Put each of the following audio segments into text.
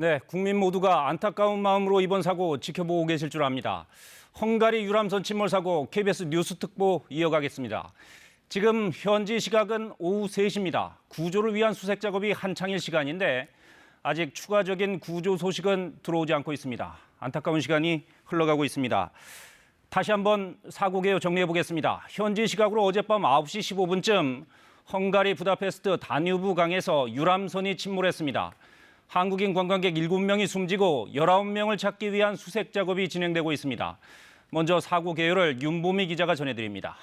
네, 국민 모두가 안타까운 마음으로 이번 사고 지켜보고 계실 줄 압니다. 헝가리 유람선 침몰 사고 KBS 뉴스 특보 이어가겠습니다. 지금 현지 시각은 오후 3시입니다. 구조를 위한 수색 작업이 한창일 시간인데 아직 추가적인 구조 소식은 들어오지 않고 있습니다. 안타까운 시간이 흘러가고 있습니다. 다시 한번 사고 개요 정리해 보겠습니다. 현지 시각으로 어젯밤 9시 15분쯤 헝가리 부다페스트 다뉴브 강에서 유람선이 침몰했습니다. 한국인 관광객 7명이 숨지고 19명을 찾기 위한 수색 작업이 진행되고 있습니다. 먼저 사고 개요를 윤보미 기자가 전해드립니다.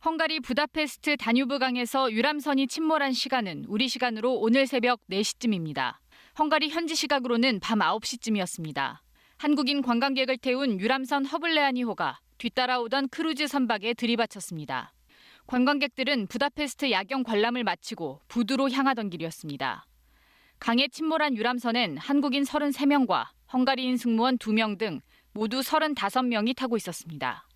헝가리 부다페스트 다뉴브 강에서 유람선이 침몰한 시간은 우리 시간으로 오늘 새벽 4시쯤입니다. 헝가리 현지 시각으로는 밤 9시쯤이었습니다. 한국인 관광객을 태운 유람선 허블레아니호가 뒤따라오던 크루즈 선박에 들이받쳤습니다. 관광객들은 부다페스트 야경 관람을 마치고 부두로 향하던 길이었습니다. 강에 침몰한 유람선엔 한국인 33명과 헝가리인 승무원 2명 등 모두 35명이 타고 있었습니다.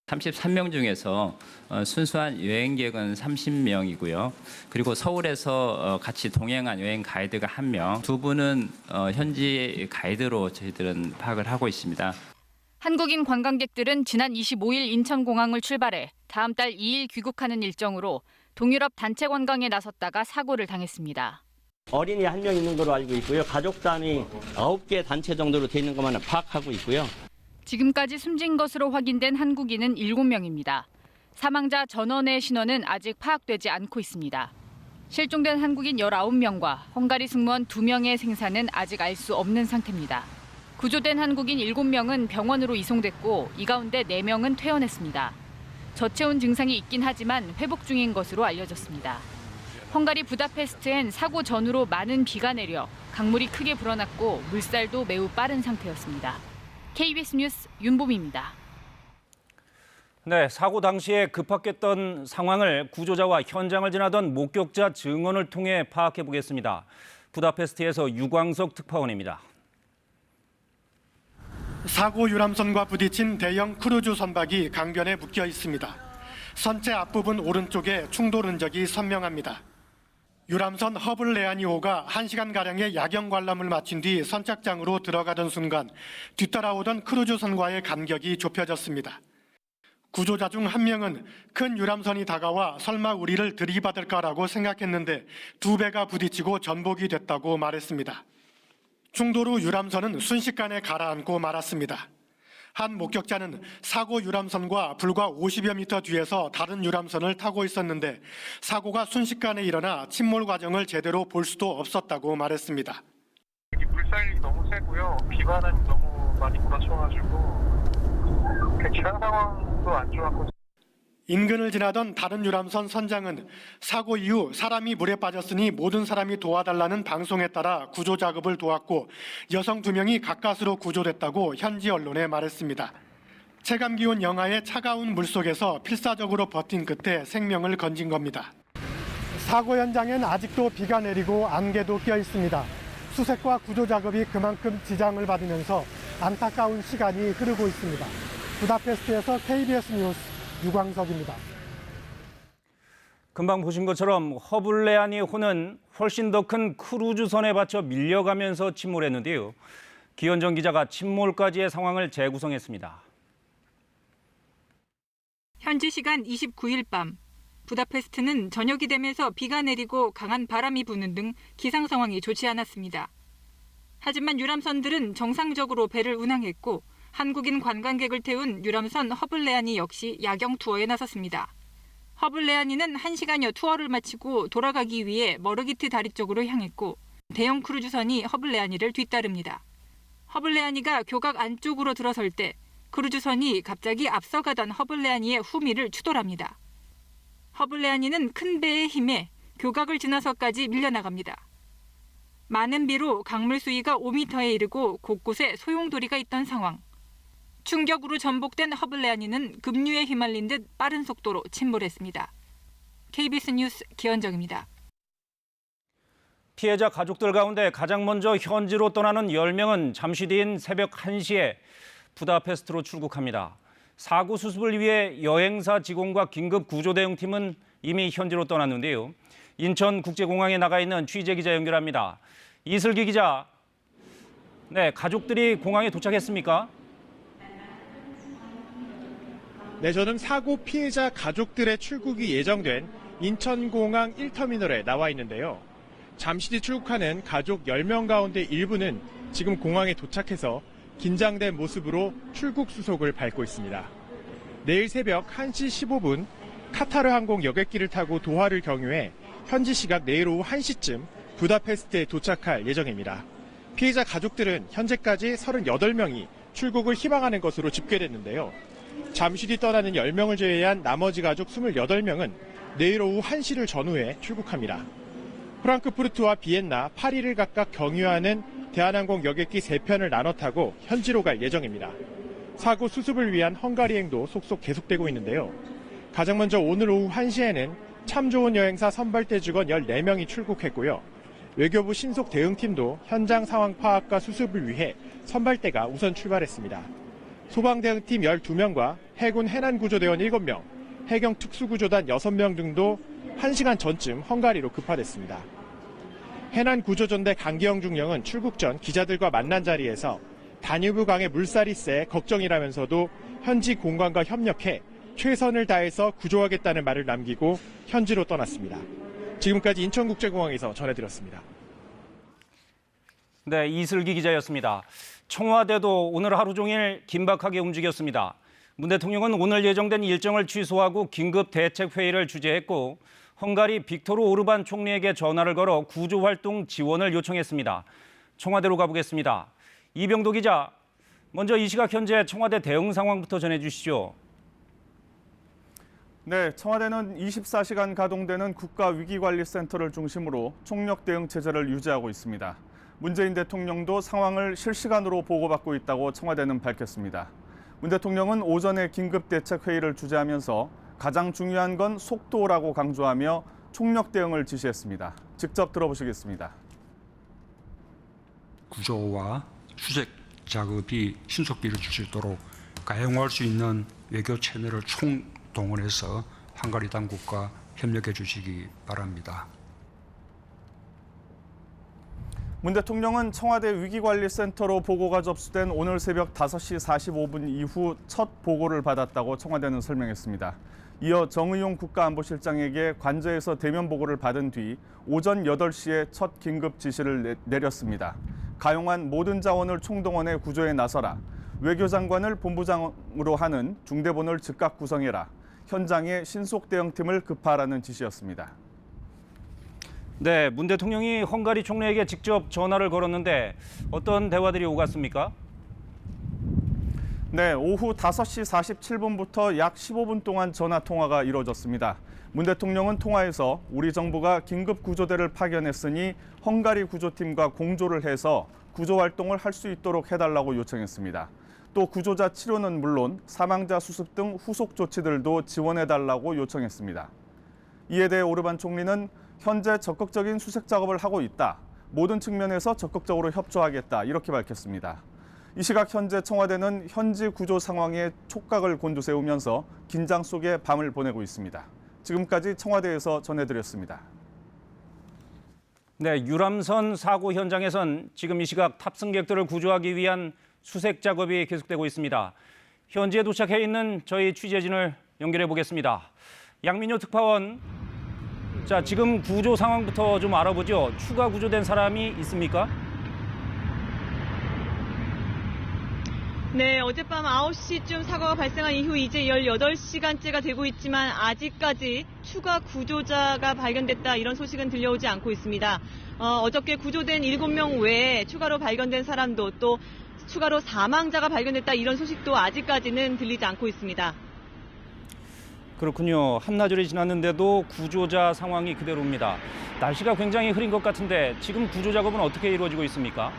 33명 중에서 순수한 여행객은 30명이고요. 그리고 서울에서 같이 동행한 여행 가이드가 1명, 2분은 현지 가이드로 저희들은 파악을 하고 있습니다. 한국인 관광객들은 지난 25일 인천공항을 출발해 다음 달 2일 귀국하는 일정으로 동유럽 단체 관광에 나섰다가 사고를 당했습니다. 어린이 1명 있는 걸로 알고 있고요. 가족 단위 9개 단체 정도로 돼 있는 것만 파악하고 있고요. 지금까지 숨진 것으로 확인된 한국인은 7명입니다. 사망자 전원의 신원은 아직 파악되지 않고 있습니다. 실종된 한국인 19명과 헝가리 승무원 2명의 생사는 아직 알 수 없는 상태입니다. 구조된 한국인 7명은 병원으로 이송됐고 이 가운데 4명은 퇴원했습니다. 저체온 증상이 있긴 하지만 회복 중인 것으로 알려졌습니다. 헝가리 부다페스트엔 사고 전후로 많은 비가 내려 강물이 크게 불어났고 물살도 매우 빠른 상태였습니다. KBS 뉴스 윤보미입니다. 네, 사고 당시에 급박했던 상황을 구조자와 현장을 지나던 목격자 증언을 통해 파악해 보겠습니다. 부다페스트에서 유광석 특파원입니다. 사고 유람선과 부딪힌 대형 크루즈 선박이 강변에 묶여 있습니다. 선체 앞부분 오른쪽에 충돌 흔적이 선명합니다. 유람선 허블레아니호가 1시간가량의 야경 관람을 마친 뒤 선착장으로 들어가던 순간 뒤따라오던 크루즈선과의 간격이 좁혀졌습니다. 구조자 중 1명은 큰 유람선이 다가와 설마 우리를 들이받을까라고 생각했는데 2배가 부딪히고 전복이 됐다고 말했습니다. 충돌 후 유람선은 순식간에 가라앉고 말았습니다. 한 목격자는 사고 유람선과 불과 50여 미터 뒤에서 다른 유람선을 타고 있었는데 사고가 순식간에 일어나 침몰 과정을 제대로 볼 수도 없었다고 말했습니다. 물살이 너무 세고요. 비바람이 너무 많이 몰아쳐가지고 기상 상황도 안 좋았고. 인근을 지나던 다른 유람선 선장은 사고 이후 사람이 물에 빠졌으니 모든 사람이 도와달라는 방송에 따라 구조 작업을 도왔고 여성 2명이 가까스로 구조됐다고 현지 언론에 말했습니다. 체감기온 영하의 차가운 물속에서 필사적으로 버틴 끝에 생명을 건진 겁니다. 사고 현장엔 아직도 비가 내리고 안개도 껴 있습니다. 수색과 구조 작업이 그만큼 지장을 받으면서 안타까운 시간이 흐르고 있습니다. 부다페스트에서 KBS 뉴스 유광석입니다. 금방 보신 것처럼 허블레아니호는 훨씬 더 큰 크루즈선에 받쳐 밀려가면서 침몰했는데요. 기현정 기자가 침몰까지의 상황을 재구성했습니다. 현지 시간 29일 밤 부다페스트는 저녁이 되면서 비가 내리고 강한 바람이 부는 등 기상 상황이 좋지 않았습니다. 하지만 유람선들은 정상적으로 배를 운항했고 한국인 관광객을 태운 유람선 허블레아니 역시 야경 투어에 나섰습니다. 허블레아니는 1시간여 투어를 마치고 돌아가기 위해 머르기트 다리 쪽으로 향했고 대형 크루즈선이 허블레아니를 뒤따릅니다. 허블레아니가 교각 안쪽으로 들어설 때 크루즈선이 갑자기 앞서가던 허블레아니의 후미를 추돌합니다. 허블레아니는 큰 배의 힘에 교각을 지나서까지 밀려나갑니다. 많은 비로 강물 수위가 5m에 이르고 곳곳에 소용돌이가 있던 상황. 충격으로 전복된 허블레아니는 급류에 휘말린 듯 빠른 속도로 침몰했습니다. KBS 뉴스 기현정입니다. 피해자 가족들 가운데 가장 먼저 현지로 떠나는 10명은 잠시 뒤인 새벽 1시에 부다페스트로 출국합니다. 사고 수습을 위해 여행사 직원과 긴급 구조대응팀은 이미 현지로 떠났는데요. 인천국제공항에 나가 있는 취재기자 연결합니다. 이슬기 기자, 네, 가족들이 공항에 도착했습니까? 네, 저는 사고 피해자 가족들의 출국이 예정된 인천공항 1터미널에 나와 있는데요. 잠시 뒤 출국하는 가족 10명 가운데 일부는 지금 공항에 도착해서 긴장된 모습으로 출국 수속을 밟고 있습니다. 내일 새벽 1시 15분 카타르 항공 여객기를 타고 도하를 경유해 현지 시각 내일 오후 1시쯤 부다페스트에 도착할 예정입니다. 피해자 가족들은 현재까지 38명이 출국을 희망하는 것으로 집계됐는데요. 잠시 뒤 떠나는 10명을 제외한 나머지 가족 28명은 내일 오후 1시를 전후해 출국합니다. 프랑크푸르트와 비엔나, 파리를 각각 경유하는 대한항공 여객기 3편을 나눠 타고 현지로 갈 예정입니다. 사고 수습을 위한 헝가리행도 속속 계속되고 있는데요. 가장 먼저 오늘 오후 1시에는 참 좋은 여행사 선발대 직원 14명이 출국했고요. 외교부 신속 대응팀도 현장 상황 파악과 수습을 위해 선발대가 우선 출발했습니다. 소방대응팀 12명과 해군 해난구조대원 7명, 해경특수구조단 6명 등도 1시간 전쯤 헝가리로 급파됐습니다. 해난구조전대 강기영 중령은 출국 전 기자들과 만난 자리에서 다뉴브 강의 물살이 세 걱정이라면서도 현지 공관과 협력해 최선을 다해서 구조하겠다는 말을 남기고 현지로 떠났습니다. 지금까지 인천국제공항에서 전해드렸습니다. 네, 이슬기 기자였습니다. 청와대도 오늘 하루 종일 긴박하게 움직였습니다. 문 대통령은 오늘 예정된 일정을 취소하고 긴급 대책 회의를 주재했고 헝가리 빅토르 오르반 총리에게 전화를 걸어 구조활동 지원을 요청했습니다. 청와대로 가보겠습니다. 이병도 기자, 먼저 이 시각 현재 청와대 대응 상황부터 전해주시죠. 네, 청와대는 24시간 가동되는 국가위기관리센터를 중심으로 총력 대응 체제를 유지하고 있습니다. 문재인 대통령도 상황을 실시간으로 보고받고 있다고 청와대는 밝혔습니다. 문 대통령은 오전에 긴급대책회의를 주재하면서 가장 중요한 건 속도라고 강조하며 총력 대응을 지시했습니다. 직접 들어보시겠습니다. 구조와 수색 작업이 신속히 이루어질 수 있도록 가용할 수 있는 외교 채널을 총동원해서 헝가리 당국과 협력해 주시기 바랍니다. 문 대통령은 청와대 위기관리센터로 보고가 접수된 오늘 새벽 5시 45분 이후 첫 보고를 받았다고 청와대는 설명했습니다. 이어 정의용 국가안보실장에게 관저에서 대면 보고를 받은 뒤 오전 8시에 첫 긴급 지시를 내렸습니다. 가용한 모든 자원을 총동원해 구조에 나서라. 외교장관을 본부장으로 하는 중대본을 즉각 구성해라. 현장에 신속 대응팀을 급파하라는 지시였습니다. 네, 문 대통령이 헝가리 총리에게 직접 전화를 걸었는데 어떤 대화들이 오갔습니까? 네, 오후 5시 47분부터 약 15분 동안 전화 통화가 이루어졌습니다. 문 대통령은 통화에서 우리 정부가 긴급 구조대를 파견했으니 헝가리 구조팀과 공조를 해서 구조 활동을 할 수 있도록 해달라고 요청했습니다. 또 구조자 치료는 물론 사망자 수습 등 후속 조치들도 지원해달라고 요청했습니다. 이에 대해 오르반 총리는 현재 적극적인 수색 작업을 하고 있다. 모든 측면에서 적극적으로 협조하겠다. 이렇게 밝혔습니다. 이 시각 현재 청와대는 현지 구조 상황에 촉각을 곤두세우면서 긴장 속에 밤을 보내고 있습니다. 지금까지 청와대에서 전해드렸습니다. 네, 유람선 사고 현장에선 지금 이 시각 탑승객들을 구조하기 위한 수색 작업이 계속되고 있습니다. 현지에 도착해 있는 저희 취재진을 연결해 보겠습니다. 양민효 특파원, 자, 지금 구조 상황부터 좀 알아보죠. 추가 구조된 사람이 있습니까? 네, 어젯밤 9시쯤 사고가 발생한 이후 이제 18시간째가 되고 있지만 아직까지 추가 구조자가 발견됐다 이런 소식은 들려오지 않고 있습니다. 어저께 구조된 7명 외에 추가로 발견된 사람도 또 추가로 사망자가 발견됐다 이런 소식도 아직까지는 들리지 않고 있습니다. 그렇군요. 한나절이 지났는데도 구조자 상황이 그대로입니다. 날씨가 굉장히 흐린 것 같은데 지금 구조 작업은 어떻게 이루어지고 있습니까?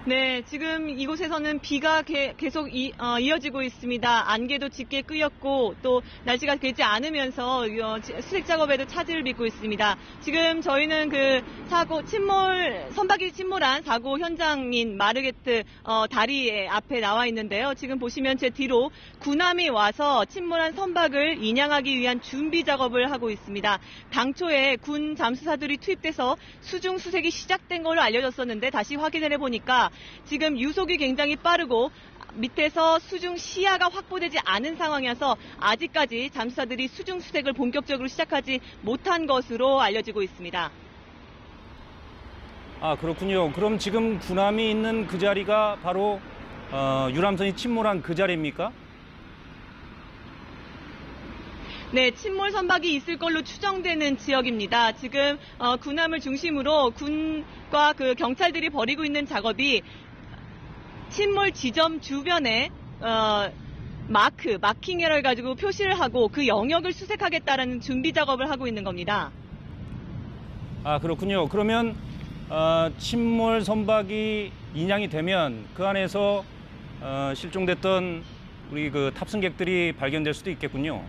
네, 지금 이곳에서는 비가 계속 이어지고 있습니다. 안개도 짙게 끄였고 또 날씨가 되지 않으면서 수색 작업에도 차질을 빚고 있습니다. 지금 저희는 그 선박이 침몰한 사고 현장인 마르게트 다리 앞에 나와 있는데요. 지금 보시면 제 뒤로 군함이 와서 침몰한 선박을 인양하기 위한 준비 작업을 하고 있습니다. 당초에 군 잠수사들이 투입돼서 수중 수색이 시작된 걸로 알려졌었는데 다시 확인을 해보니까 지금 유속이 굉장히 빠르고 밑에서 수중 시야가 확보되지 않은 상황이어서 아직까지 잠수사들이 수중 수색을 본격적으로 시작하지 못한 것으로 알려지고 있습니다. 아, 그렇군요. 그럼 지금 군함이 있는 그 자리가 바로 유람선이 침몰한 그 자리입니까? 네, 침몰 선박이 있을 걸로 추정되는 지역입니다. 지금 군함을 중심으로 군과 그 경찰들이 벌이고 있는 작업이 침몰 지점 주변에 마킹을 가지고 표시를 하고 그 영역을 수색하겠다라는 준비 작업을 하고 있는 겁니다. 아, 그렇군요. 그러면 침몰 선박이 인양이 되면 그 안에서 실종됐던 우리 그 탑승객들이 발견될 수도 있겠군요.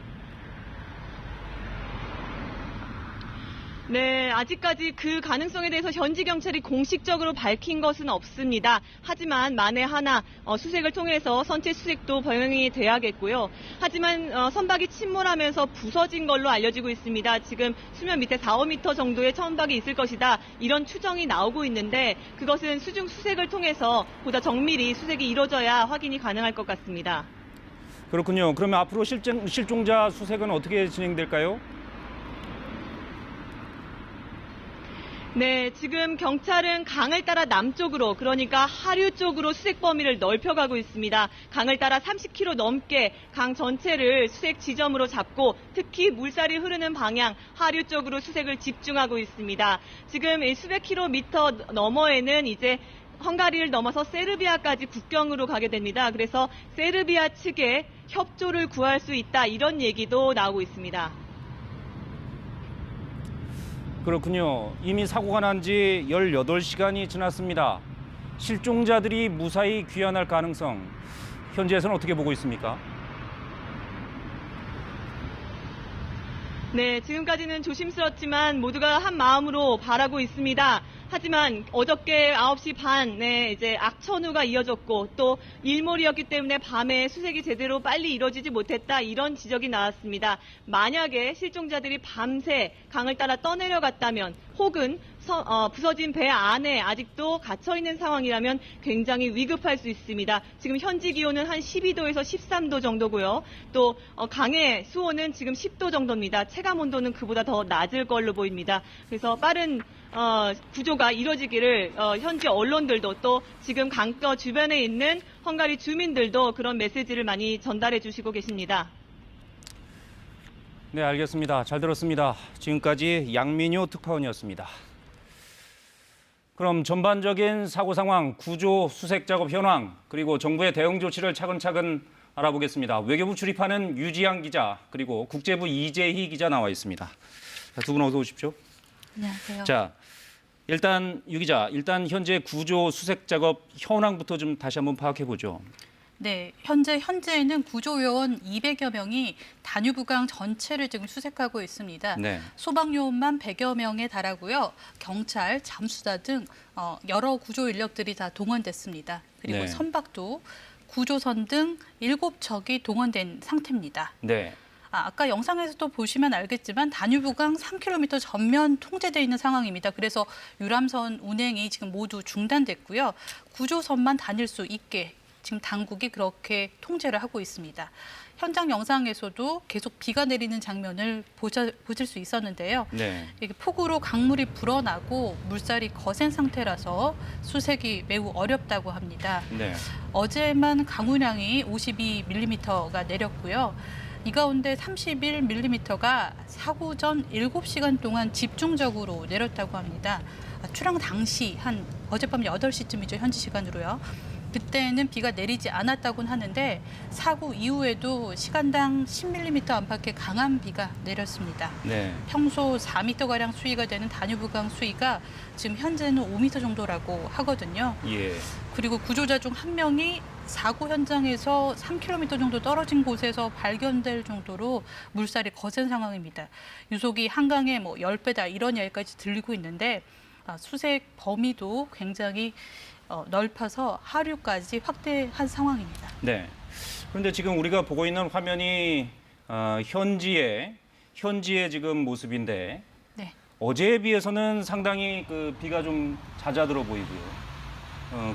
네, 아직까지 그 가능성에 대해서 현지 경찰이 공식적으로 밝힌 것은 없습니다. 하지만 만에 하나 수색을 통해서 선체 수색도 병행이 돼야겠고요. 하지만 선박이 침몰하면서 부서진 걸로 알려지고 있습니다. 지금 수면 밑에 4, 5m 정도의 선박이 있을 것이다. 이런 추정이 나오고 있는데 그것은 수중 수색을 통해서 보다 정밀히 수색이 이루어져야 확인이 가능할 것 같습니다. 그렇군요. 그러면 앞으로 실종자 수색은 어떻게 진행될까요? 네, 지금 경찰은 강을 따라 남쪽으로, 그러니까 하류 쪽으로 수색 범위를 넓혀가고 있습니다. 강을 따라 30km 넘게 강 전체를 수색 지점으로 잡고 특히 물살이 흐르는 방향 하류 쪽으로 수색을 집중하고 있습니다. 지금 수백 킬로미터 너머에는 이제 헝가리를 넘어서 세르비아까지 국경으로 가게 됩니다. 그래서 세르비아 측에 협조를 구할 수 있다, 이런 얘기도 나오고 있습니다. 그렇군요. 이미 사고가 난 지 18시간이 지났습니다. 실종자들이 무사히 귀환할 가능성, 현지에서는 어떻게 보고 있습니까? 네, 지금까지는 조심스럽지만 모두가 한 마음으로 바라고 있습니다. 하지만 어저께 9시 반에 이제 악천후가 이어졌고 또 일몰이었기 때문에 밤에 수색이 제대로 빨리 이루어지지 못했다, 이런 지적이 나왔습니다. 만약에 실종자들이 밤새 강을 따라 떠내려갔다면 혹은 부서진 배 안에 아직도 갇혀있는 상황이라면 굉장히 위급할 수 있습니다. 지금 현지 기온은 한 12도에서 13도 정도고요. 또 강의 수온은 지금 10도 정도입니다. 체감 온도는 그보다 더 낮을 걸로 보입니다. 그래서 빠른 구조가 이루어지기를 현지 언론들도 또 지금 강가 주변에 있는 헝가리 주민들도 그런 메시지를 많이 전달해 주시고 계십니다. 네, 알겠습니다. 잘 들었습니다. 지금까지 양민효 특파원이었습니다. 그럼 전반적인 사고 상황, 구조, 수색 작업 현황, 그리고 정부의 대응 조치를 차근차근 알아보겠습니다. 외교부 출입하는 유지양 기자, 그리고 국제부 이재희 기자 나와 있습니다. 두 분 어서 오십시오. 안녕하세요. 자, 일단 유 기자, 현재 구조 수색 작업 현황부터 좀 다시 한번 파악해 보죠. 네, 현재에는 구조요원 200여 명이 다뉴브강 전체를 지금 수색하고 있습니다. 네. 소방요원만 100여 명에 달하고요. 경찰, 잠수사 등 여러 구조 인력들이 다 동원됐습니다. 그리고 네. 선박도 구조선 등 7척이 동원된 상태입니다. 네. 아까 영상에서도 보시면 알겠지만 다뉴브강 3km 전면 통제되어 있는 상황입니다. 그래서 유람선 운행이 지금 모두 중단됐고요. 구조선만 다닐 수 있게 지금 당국이 그렇게 통제를 하고 있습니다. 현장 영상에서도 계속 비가 내리는 장면을 보실 수 있었는데요. 네. 이게 폭우로 강물이 불어나고 물살이 거센 상태라서 수색이 매우 어렵다고 합니다. 네. 어제만 강우량이 52mm가 내렸고요. 이 가운데 31mm가 사고 전 7시간 동안 집중적으로 내렸다고 합니다. 출항 당시 한 어젯밤 8시쯤이죠, 현지 시간으로요. 그때는 비가 내리지 않았다고는 하는데 사고 이후에도 시간당 10mm 안팎의 강한 비가 내렸습니다. 네. 평소 4m가량 수위가 되는 다뉴브강 수위가 지금 현재는 5m 정도라고 하거든요. 예. 그리고 구조자 중 한 명이 사고 현장에서 3km 정도 떨어진 곳에서 발견될 정도로 물살이 거센 상황입니다. 유속이 한강에 뭐 10배다 이런 이야기까지 들리고 있는데 수색 범위도 굉장히 넓어서 하류까지 확대한 상황입니다. 네. 그런데 지금 우리가 보고 있는 화면이 현지의 지금 모습인데 네. 어제에 비해서는 상당히 그 비가 좀 잦아들어 보이고요.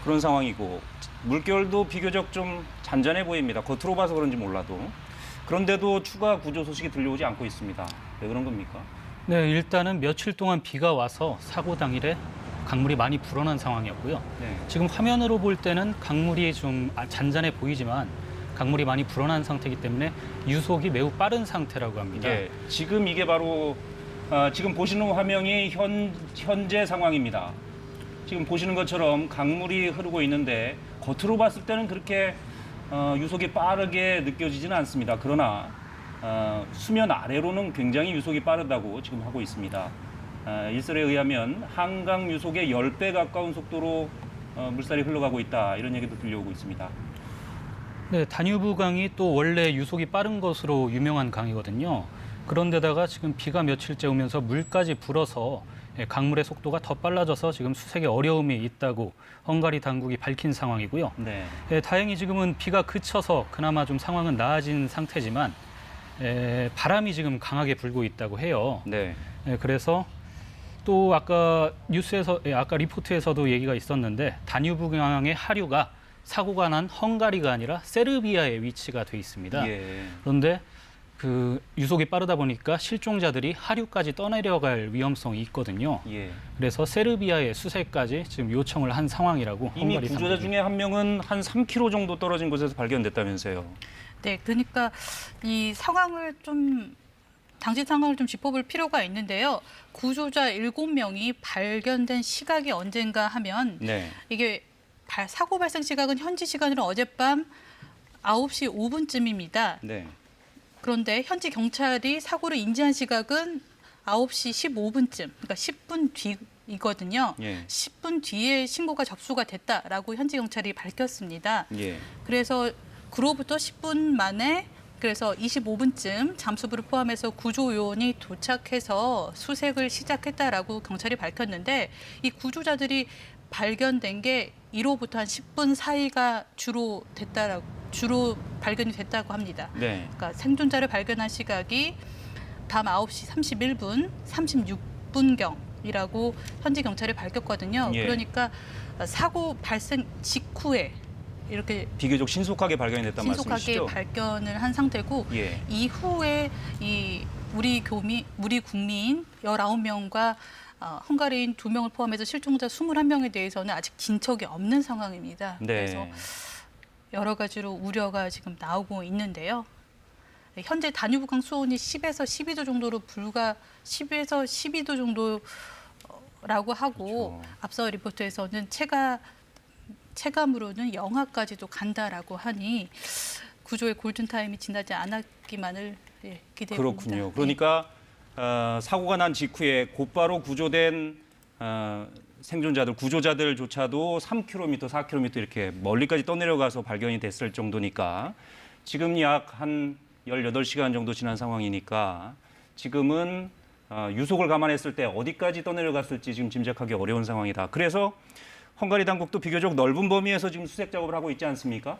그런 상황이고 물결도 비교적 좀 잔잔해 보입니다. 겉으로 봐서 그런지 몰라도. 그런데도 추가 구조 소식이 들려오지 않고 있습니다. 왜 그런 겁니까? 네, 일단은 며칠 동안 비가 와서 사고 당일에 강물이 많이 불어난 상황이었고요. 네. 지금 화면으로 볼 때는 강물이 좀 잔잔해 보이지만 강물이 많이 불어난 상태이기 때문에 유속이 매우 빠른 상태라고 합니다. 예, 지금 이게 바로 지금 보시는 화면이 현재 상황입니다. 지금 보시는 것처럼 강물이 흐르고 있는데 겉으로 봤을 때는 그렇게 유속이 빠르게 느껴지지는 않습니다. 그러나 수면 아래로는 굉장히 유속이 빠르다고 지금 하고 있습니다. 일설에 의하면 한강 유속의 10배 가까운 속도로 물살이 흘러가고 있다 이런 얘기도 들려오고 있습니다. 네, 다뉴브강이 또 원래 유속이 빠른 것으로 유명한 강이거든요. 그런데다가 지금 비가 며칠째 오면서 물까지 불어서 강물의 속도가 더 빨라져서 지금 수색에 어려움이 있다고 헝가리 당국이 밝힌 상황이고요. 네. 다행히 지금은 비가 그쳐서 그나마 좀 상황은 나아진 상태지만 바람이 지금 강하게 불고 있다고 해요. 네. 그래서 또 아까 뉴스에서 아까 리포트에서도 얘기가 있었는데 다뉴브강의 하류가 사고가 난 헝가리가 아니라 세르비아에 위치가 돼 있습니다. 예. 그런데 그 유속이 빠르다 보니까 실종자들이 하류까지 떠내려갈 위험성이 있거든요. 예. 그래서 세르비아의 수색까지 지금 요청을 한 상황이라고 이미 헝가리 구조자 당국이. 중에 한 명은 한 3km 정도 떨어진 곳에서 발견됐다면서요. 네, 그러니까 이 상황을 좀 당시 상황을 좀 짚어볼 필요가 있는데요. 구조자 7명이 발견된 시각이 언젠가 하면 네. 이게 사고 발생 시각은 현지 시간으로 어젯밤 9시 5분쯤입니다. 네. 그런데 현지 경찰이 사고를 인지한 시각은 9시 15분쯤, 그러니까 10분 뒤이거든요. 예. 10분 뒤에 신고가 접수가 됐다라고 현지 경찰이 밝혔습니다. 예. 그래서 그로부터 10분 만에 그래서 25분쯤 잠수부를 포함해서 구조 요원이 도착해서 수색을 시작했다라고 경찰이 밝혔는데 이 구조자들이 발견된 게 이로부터 한 10분 사이가 주로 발견이 됐다고 합니다. 네. 그러니까 생존자를 발견한 시각이 밤 9시 31분, 36분경이라고 현지 경찰이 밝혔거든요. 예. 그러니까 사고 발생 직후에 이렇게 비교적 신속하게 발견이 됐다는 신속하게 말씀이시죠? 발견을 한 상태고 예. 이후에 우리 국민 19명과 헝가리인 2명을 포함해서 실종자 21명에 대해서는 아직 진척이 없는 상황입니다. 네. 그래서 여러 가지로 우려가 지금 나오고 있는데요. 현재 다뉴브강 수온이 10에서 12도 정도로 10에서 12도 정도라고 하고 그렇죠. 앞서 리포트에서는 체감으로는 영하까지도 간다라고 하니 구조의 골든타임이 지나지 않았기만을 기대해 봅니다. 그렇군요. 그러니까 사고가 난 직후에 곧바로 구조된 생존자들, 구조자들조차도 3km, 4km 이렇게 멀리까지 떠내려가서 발견이 됐을 정도니까 지금 약 한 18시간 정도 지난 상황이니까 지금은 유속을 감안했을 때 어디까지 떠내려갔을지 지금 짐작하기 어려운 상황이다. 그래서 헝가리 당국도 비교적 넓은 범위에서 지금 수색 작업을 하고 있지 않습니까?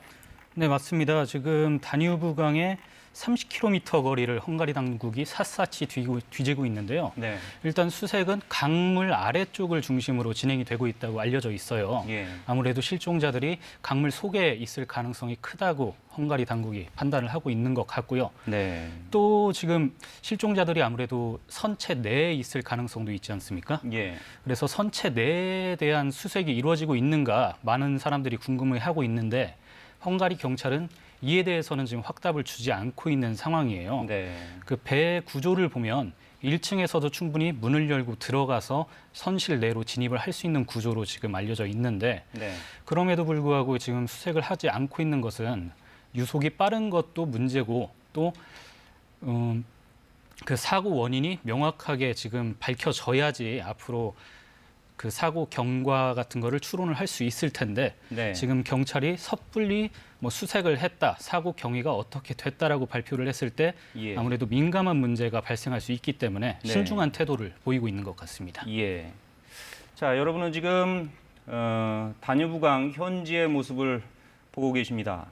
네, 맞습니다. 지금 다뉴브강의 30km 거리를 헝가리 당국이 샅샅이 뒤지고 있는데요. 네. 일단 수색은 강물 아래쪽을 중심으로 진행이 되고 있다고 알려져 있어요. 예. 아무래도 실종자들이 강물 속에 있을 가능성이 크다고 헝가리 당국이 판단을 하고 있는 것 같고요. 네. 또 지금 실종자들이 아무래도 선체 내에 있을 가능성도 있지 않습니까? 예. 그래서 선체 내에 대한 수색이 이루어지고 있는가 많은 사람들이 궁금해하고 있는데 헝가리 경찰은 이에 대해서는 지금 확답을 주지 않고 있는 상황이에요. 네. 그 배 구조를 보면 1층에서도 충분히 문을 열고 들어가서 선실 내로 진입을 할 수 있는 구조로 지금 알려져 있는데 네. 그럼에도 불구하고 지금 수색을 하지 않고 있는 것은 유속이 빠른 것도 문제고 또 그 사고 원인이 명확하게 지금 밝혀져야지 앞으로 그 사고 경과 같은 거를 추론을 할 수 있을 텐데 네. 지금 경찰이 섣불리 뭐 수색을 했다, 사고 경위가 어떻게 됐다라고 발표를 했을 때 예. 아무래도 민감한 문제가 발생할 수 있기 때문에 네. 신중한 태도를 보이고 있는 것 같습니다. 예. 자, 여러분은 지금 다뉴브강 현지의 모습을 보고 계십니다.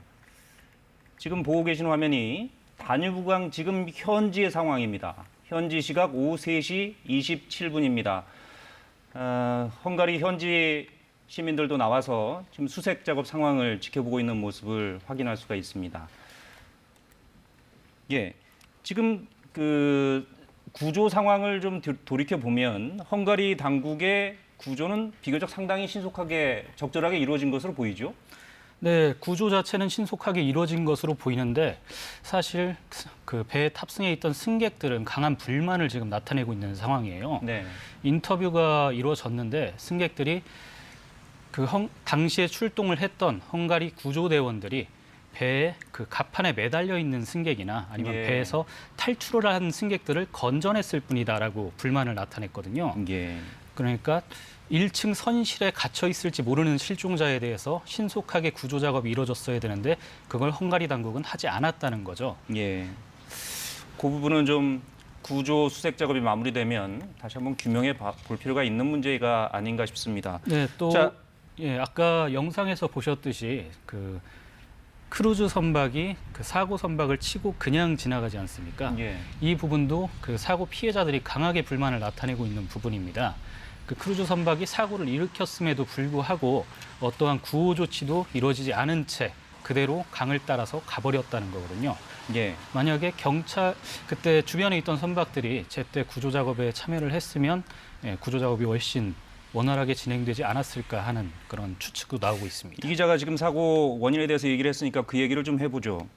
지금 보고 계신 화면이 다뉴브강 지금 현지의 상황입니다. 현지 시각 오후 3시 27분입니다. 헝가리 현지 시민들도 나와서 지금 수색 작업 상황을 지켜보고 있는 모습을 확인할 수가 있습니다. 예, 지금 그 구조 상황을 좀 돌이켜 보면 헝가리 당국의 구조는 비교적 상당히 신속하게 적절하게 이루어진 것으로 보이죠. 네, 구조 자체는 신속하게 이루어진 것으로 보이는데 사실 그 배에 탑승해 있던 승객들은 강한 불만을 지금 나타내고 있는 상황이에요. 네. 인터뷰가 이루어졌는데 승객들이 당시에 출동을 했던 헝가리 구조대원들이 배에 그 갑판에 매달려 있는 승객이나 아니면 예. 배에서 탈출을 한 승객들을 건져냈을 뿐이다라고 불만을 나타냈거든요. 예. 그러니까 1층 선실에 갇혀 있을지 모르는 실종자에 대해서 신속하게 구조 작업이 이루어졌어야 되는데 그걸 헝가리 당국은 하지 않았다는 거죠. 예. 그 부분은 좀 구조 수색 작업이 마무리되면 다시 한번 규명해 볼 필요가 있는 문제가 아닌가 싶습니다. 네, 또 자, 예, 아까 영상에서 보셨듯이 그 크루즈 선박이 그 사고 선박을 치고 그냥 지나가지 않습니까? 예. 이 부분도 그 사고 피해자들이 강하게 불만을 나타내고 있는 부분입니다. 그 크루즈 선박이 사고를 일으켰음에도 불구하고 어떠한 구호 조치도 이루어지지 않은 채 그대로 강을 따라서 가버렸다는 거거든요. 예. 만약에 경찰 그때 주변에 있던 선박들이 제때 구조 작업에 참여를 했으면 구조 작업이 훨씬 원활하게 진행되지 않았을까 하는 그런 추측도 나오고 있습니다. 이 기자가 지금 사고 원인에 대해서 얘기를 했으니까 그 얘기를 좀 해보죠.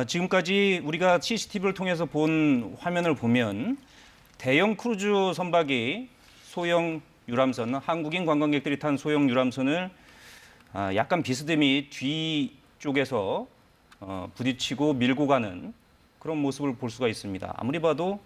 지금까지 우리가 CCTV를 통해서 본 화면을 보면 대형 크루즈 선박이 소형 유람선, 한국인 관광객들이 탄 소형 유람선을 약간 비스듬히 뒤쪽에서 부딪히고 밀고 가는 그런 모습을 볼 수가 있습니다. 아무리 봐도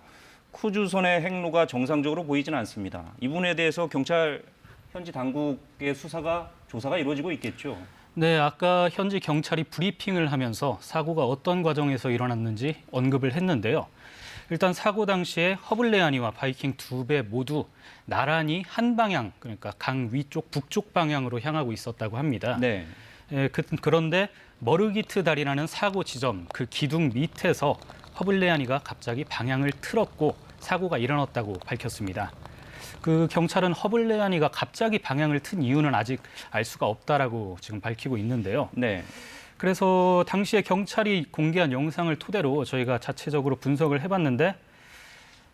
크루즈선의 행로가 정상적으로 보이지는 않습니다. 이 부분에 대해서 경찰 현지 당국의 조사가 이루어지고 있겠죠. 네, 아까 현지 경찰이 브리핑을 하면서 사고가 어떤 과정에서 일어났는지 언급을 했는데요. 일단 사고 당시에 허블레아니와 바이킹 두 배 모두 나란히 한 방향, 그러니까 강 위쪽 북쪽 방향으로 향하고 있었다고 합니다. 네. 그런데 머르기트 다리라는 사고 지점 그 기둥 밑에서 허블레아니가 갑자기 방향을 틀었고 사고가 일어났다고 밝혔습니다. 그 경찰은 허블레아니가 갑자기 방향을 튼 이유는 아직 알 수가 없다라고 지금 밝히고 있는데요. 네. 그래서 당시에 경찰이 공개한 영상을 토대로 저희가 자체적으로 분석을 해봤는데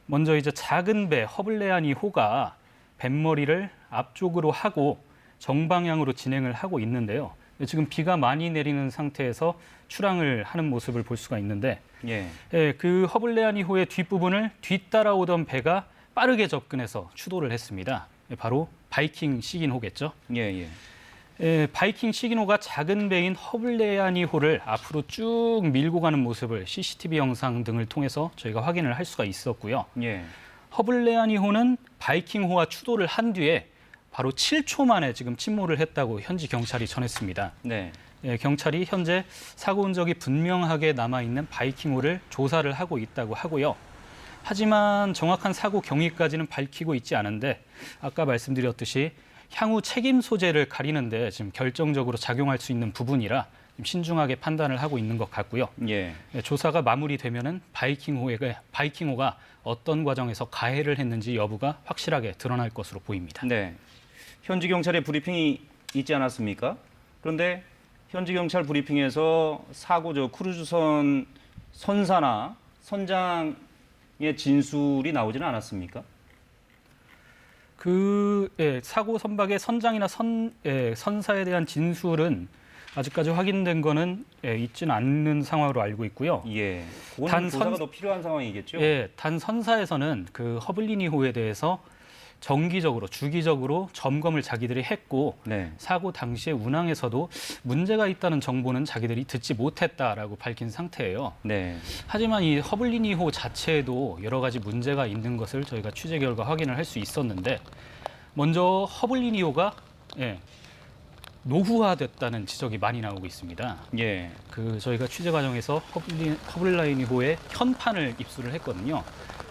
먼저 이제 작은 배 허블레아니 호가 뱃머리를 앞쪽으로 하고 정방향으로 진행을 하고 있는데요. 지금 비가 많이 내리는 상태에서 출항을 하는 모습을 볼 수가 있는데 그 허블레아니 호의 뒷부분을 뒤따라오던 배가 빠르게 접근해서 추돌을 했습니다. 바로 바이킹 시긴호겠죠. 바이킹 시긴호가 작은 배인 허블레아니호를 앞으로 쭉 밀고 가는 모습을 CCTV 영상 등을 통해서 저희가 확인을 할 수가 있었고요. 허블레아니호는 바이킹호와 추돌을 한 뒤에 바로 7초 만에 지금 침몰을 했다고 현지 경찰이 전했습니다. 경찰이 현재 사고 흔적이 분명하게 남아있는 바이킹호를 조사를 하고 있다고 하고요. 하지만 정확한 사고 경위까지는 밝히고 있지 않은데 아까 말씀드렸듯이 향후 책임 소재를 가리는데 지금 결정적으로 작용할 수 있는 부분이라 신중하게 판단을 하고 있는 것 같고요. 조사가 마무리되면은 바이킹호가 어떤 과정에서 가해를 했는지 여부가 확실하게 드러날 것으로 보입니다. 네. 현지 경찰의 브리핑이 있지 않았습니까? 그런데 현지 경찰 브리핑에서 크루즈선 선사나 선장의 진술이 나오지는 않았습니까? 사고 선박의 선장이나 선사에 대한 진술은 아직까지 확인된 거는 있지는 않는 상황으로 알고 있고요. 예. 단 그건 조사가 더 필요한 상황이겠죠. 예, 단 선사에서는 그 허블리니호에 대해서 정기적으로 주기적으로 점검을 자기들이 했고 네. 사고 당시에 운항에서도 문제가 있다는 정보는 자기들이 듣지 못했다라고 밝힌 상태예요. 네. 하지만 이 허블리니호 자체에도 여러 가지 문제가 있는 것을 저희가 취재 결과 확인을 할 수 있었는데 먼저 허블리니호가 노후화됐다는 지적이 많이 나오고 있습니다. 예. 저희가 취재 과정에서 허블라이니호의 현판을 입수를 했거든요.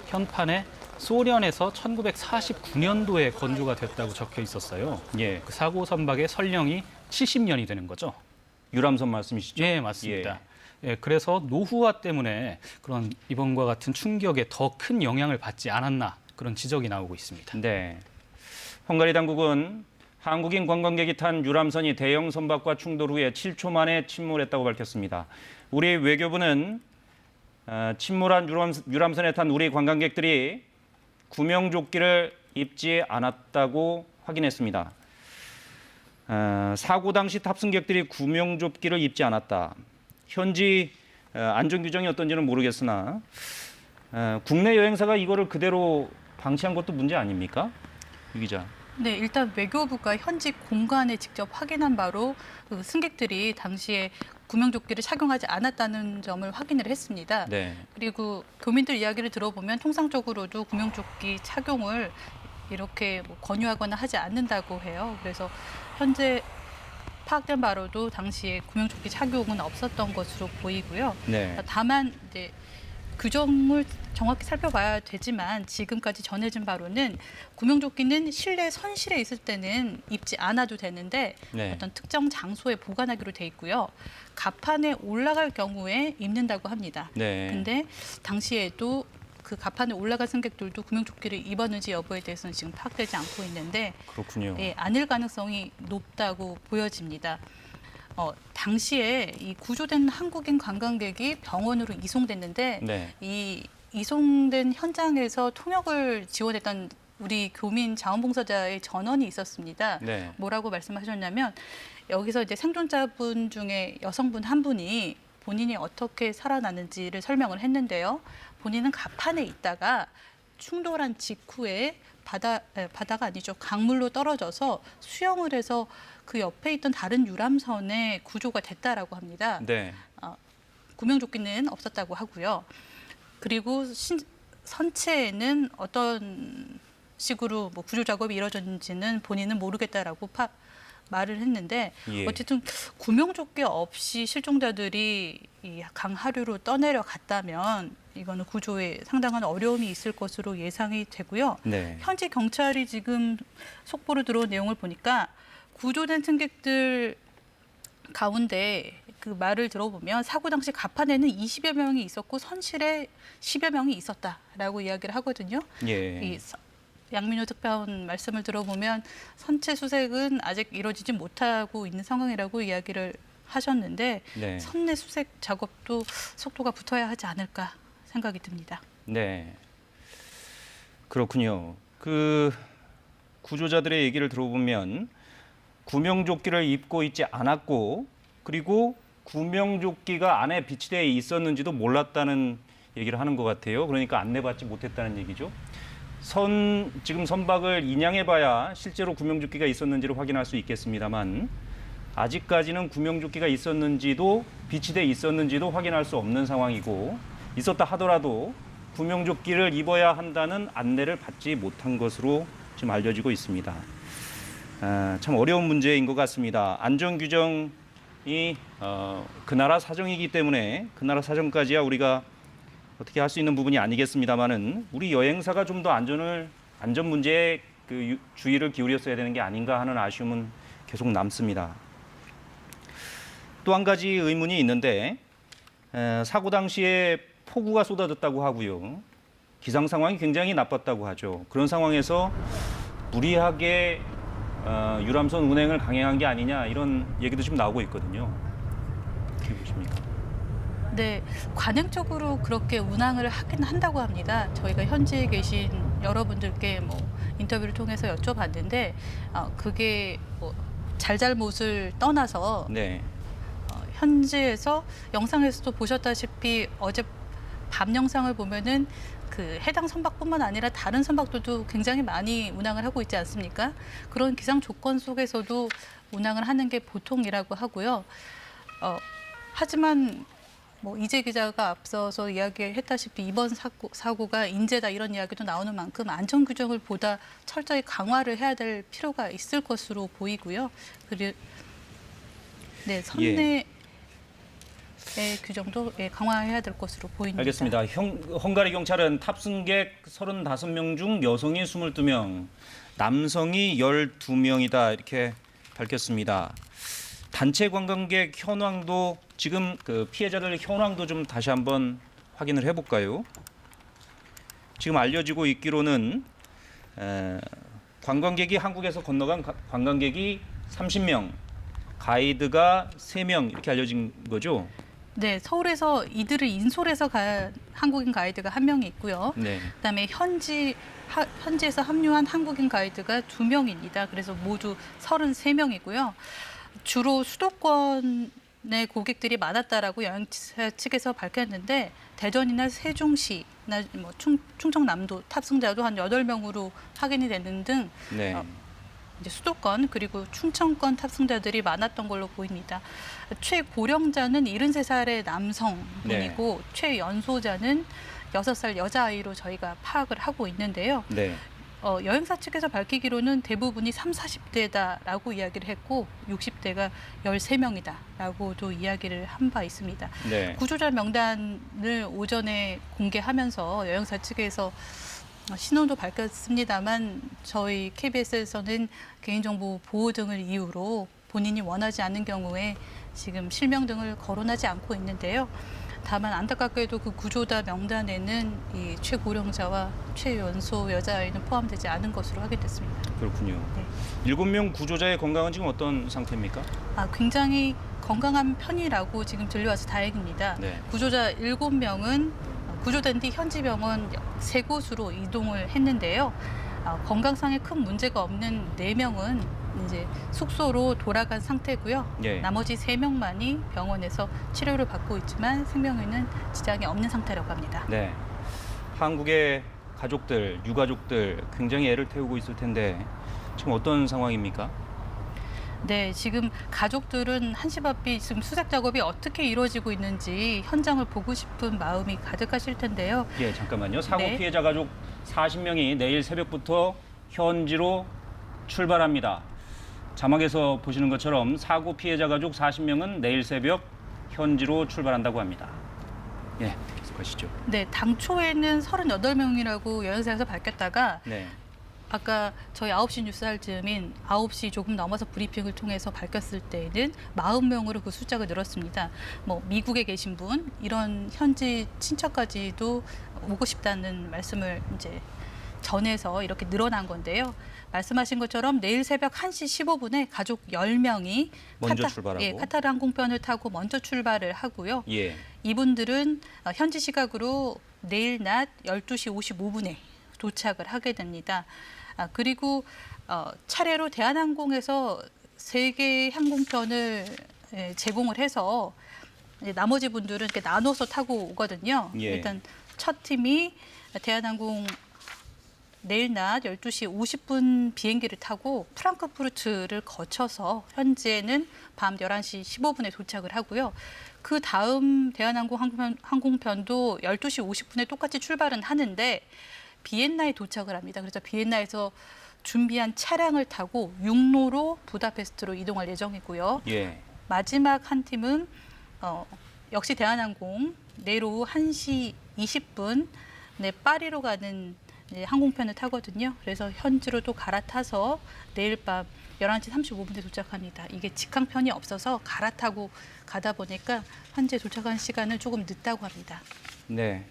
현판에 소련에서 1949년도에 건조가 됐다고 적혀 있었어요. 예. 그 사고 선박의 설령이 70년이 되는 거죠. 유람선 말씀이시죠? 예, 맞습니다. 예, 그래서 노후화 때문에 그런 이번과 같은 충격에 더 큰 영향을 받지 않았나 그런 지적이 나오고 있습니다. 네. 헝가리 당국은 한국인 관광객이 탄 유람선이 대형 선박과 충돌 후에 7초 만에 침몰했다고 밝혔습니다. 우리 외교부는 침몰한 유람선에 탄 우리 관광객들이 구명조끼를 입지 않았다고 확인했습니다. 사고 당시 탑승객들이 구명조끼를 입지 않았다. 현지 안전 규정이 어떤지는 모르겠으나 국내 여행사가 이거를 그대로 방치한 것도 문제 아닙니까? 유 기자. 네, 일단 외교부가 현지 공관에 직접 확인한 바로 그 승객들이 당시에 구명조끼를 착용하지 않았다는 점을 확인을 했습니다. 네. 그리고 교민들 이야기를 들어보면 통상적으로도 구명조끼 착용을 이렇게 권유하거나 하지 않는다고 해요. 그래서 현재 파악된 바로도 당시에 구명조끼 착용은 없었던 것으로 보이고요. 네. 다만 이제 규정을 정확히 살펴봐야 되지만 지금까지 전해진 바로는 구명조끼는 실내 선실에 있을 때는 입지 않아도 되는데 네. 어떤 특정 장소에 보관하기로 돼 있고요. 갑판에 올라갈 경우에 입는다고 합니다. 네. 근데 당시에도 그 갑판에 올라간 승객들도 구명조끼를 입었는지 여부에 대해서는 지금 파악되지 않고 있는데 그렇군요. 아닐 가능성이 높다고 보여집니다. 당시에 이 구조된 한국인 관광객이 병원으로 이송됐는데 네. 이 이송된 현장에서 통역을 지원했던 우리 교민 자원봉사자의 전원이 있었습니다. 네. 뭐라고 말씀하셨냐면 여기서 이제 생존자분 중에 여성분 한 분이 본인이 어떻게 살아났는지를 설명을 했는데요. 본인은 갑판에 있다가 충돌한 직후에 바다가 아니죠. 강물로 떨어져서 수영을 해서 그 옆에 있던 다른 유람선에 구조가 됐다라고 합니다. 네. 구명조끼는 없었다고 하고요. 그리고 선체에는 어떤 식으로 구조 작업이 이루어졌는지는 본인은 모르겠다라고 말을 했는데 예. 어쨌든 구명조끼 없이 실종자들이 이 강하류로 떠내려 갔다면 이거는 구조에 상당한 어려움이 있을 것으로 예상이 되고요. 네. 현지 경찰이 지금 속보로 들어온 내용을 보니까 구조된 승객들 가운데 그 말을 들어보면 사고 당시 갑판에는 20여 명이 있었고 선실에 10여 명이 있었다라고 이야기를 하거든요. 예. 이 양민호 특파원 말씀을 들어보면 선체 수색은 아직 이루어지지 못하고 있는 상황이라고 이야기를 하셨는데 네. 선내 수색 작업도 속도가 붙어야 하지 않을까 생각이 듭니다. 네. 그렇군요. 그 구조자들의 얘기를 들어보면 구명조끼를 입고 있지 않았고 그리고 구명조끼가 안에 비치되어 있었는지도 몰랐다는 얘기를 하는 것 같아요. 그러니까 안내받지 못했다는 얘기죠. 지금 선박을 인양해봐야 실제로 구명조끼가 있었는지를 확인할 수 있겠습니다만 아직까지는 구명조끼가 있었는지도 비치되어 있었는지도 확인할 수 없는 상황이고 있었다 하더라도 구명조끼를 입어야 한다는 안내를 받지 못한 것으로 지금 알려지고 있습니다. 참 어려운 문제인 것 같습니다. 안전 규정이 그 나라 사정이기 때문에 그 나라 사정까지야 우리가 어떻게 할 수 있는 부분이 아니겠습니다만은 우리 여행사가 좀 더 안전 문제에 그 주의를 기울였어야 되는 게 아닌가 하는 아쉬움은 계속 남습니다. 또 한 가지 의문이 있는데 사고 당시에 폭우가 쏟아졌다고 하고요. 기상 상황이 굉장히 나빴다고 하죠. 그런 상황에서 무리하게 유람선 운행을 강행한 게 아니냐 이런 얘기도 지금 나오고 있거든요. 어떻게 보십니까? 네, 관행적으로 그렇게 운항을 하긴 한다고 합니다. 저희가 현지에 계신 여러분들께 인터뷰를 통해서 여쭤봤는데 그게 잘잘못을 떠나서 네. 현지에서 영상에서도 보셨다시피 어제 밤 영상을 보면은 그 해당 선박뿐만 아니라 다른 선박들도 굉장히 많이 운항을 하고 있지 않습니까? 그런 기상 조건 속에서도 운항을 하는 게 보통이라고 하고요. 하지만 뭐 이재 기자가 앞서서 이야기했다시피 이번 사고가 인재다 이런 이야기도 나오는 만큼 안전 규정을 보다 철저히 강화를 해야 될 필요가 있을 것으로 보이고요. 그리고 네, 선내 규정도 강화해야 될 것으로 보입니다. 알겠습니다. 헝가리 경찰은 탑승객 35명 중 여성이 22명, 남성이 12명이다 이렇게 밝혔습니다. 단체 관광객 현황도 지금 그 피해자들 현황도 좀 다시 한번 확인을 해볼까요? 지금 알려지고 있기로는 관광객이 한국에서 건너간 관광객이 30명, 가이드가 3명 이렇게 알려진 거죠? 네, 서울에서 이들을 인솔해서 간 한국인 가이드가 1명이 있고요. 네. 그다음에 현지에서 합류한 한국인 가이드가 2명입니다. 그래서 모두 33명이고요. 주로 수도권의 고객들이 많았다라고 여행사 측에서 밝혔는데 대전이나 세종시나 뭐 충청남도 탑승자도 한 8명으로 확인이 되는 등 네. 이제 수도권 그리고 충청권 탑승자들이 많았던 걸로 보입니다. 최고령자는 73살의 남성분이고 네. 최연소자는 6살 여자아이로 저희가 파악을 하고 있는데요. 네. 여행사 측에서 밝히기로는 대부분이 30~40대다라고 이야기를 했고 60대가 13명이다라고도 이야기를 한 바 있습니다. 네. 구조자 명단을 오전에 공개하면서 여행사 측에서 신원도 밝혔습니다만 저희 KBS에서는 개인정보 보호 등을 이유로 본인이 원하지 않는 경우에 지금 실명 등을 거론하지 않고 있는데요. 다만 안타깝게도 그 구조자 명단에는 이 최고령자와 최연소 여자아이는 포함되지 않은 것으로 확인됐습니다. 그렇군요. 네. 7명 구조자의 건강은 지금 어떤 상태입니까? 굉장히 건강한 편이라고 지금 들려와서 다행입니다. 네. 구조자 7명은 구조된 뒤 현지 병원 3곳으로 이동을 했는데요. 건강상에 큰 문제가 없는 4명은 이제 숙소로 돌아간 상태고요. 예. 나머지 3명만이 병원에서 치료를 받고 있지만 생명에는 지장이 없는 상태라고 합니다. 네. 한국의 가족들, 유가족들 굉장히 애를 태우고 있을 텐데 지금 어떤 상황입니까? 네, 지금 가족들은 한시바삐 지금 수색 작업이 어떻게 이루어지고 있는지 현장을 보고 싶은 마음이 가득하실 텐데요. 예, 잠깐만요. 사고 네. 피해자 가족 40명이 내일 새벽부터 현지로 출발합니다. 자막에서 보시는 것처럼 사고 피해자 가족 40명은 내일 새벽 현지로 출발한다고 합니다. 예, 계속하시죠. 네, 당초에는 38명이라고 여행사에서 밝혔다가 네. 아까 저희 9시 뉴스 할 즈음인 9시 조금 넘어서 브리핑을 통해서 밝혔을 때에는 40명으로 그 숫자가 늘었습니다. 뭐 미국에 계신 분, 이런 현지 친척까지도 오고 싶다는 말씀을 이제 전해서 이렇게 늘어난 건데요. 말씀하신 것처럼 내일 새벽 1시 15분에 가족 10명이 먼저 출발하고. 카타르 항공편을 타고 먼저 출발을 하고요. 예. 이분들은 현지 시각으로 내일 낮 12시 55분에 도착을 하게 됩니다. 그리고 차례로 대한항공에서 3개의 항공편을 제공을 해서 나머지 분들은 이렇게 나눠서 타고 오거든요. 예. 일단 첫 팀이 대한항공 내일 낮 12시 50분 비행기를 타고 프랑크푸르트를 거쳐서 현지에는 밤 11시 15분에 도착을 하고요. 그 다음 대한항공 항공편도 12시 50분에 똑같이 출발은 하는데 비엔나에 도착을 합니다. 그래서 비엔나에서 준비한 차량을 타고 육로로 부다페스트로 이동할 예정이고요. 예. 마지막 한 팀은 역시 대한항공 내일 오후 1시 20분 파리로 가는 항공편을 타거든요. 그래서 현지로 또 갈아타서 내일 밤 11시 35분에 도착합니다. 이게 직항편이 없어서 갈아타고 가다 보니까 현재 도착한 시간은 조금 늦다고 합니다. 네.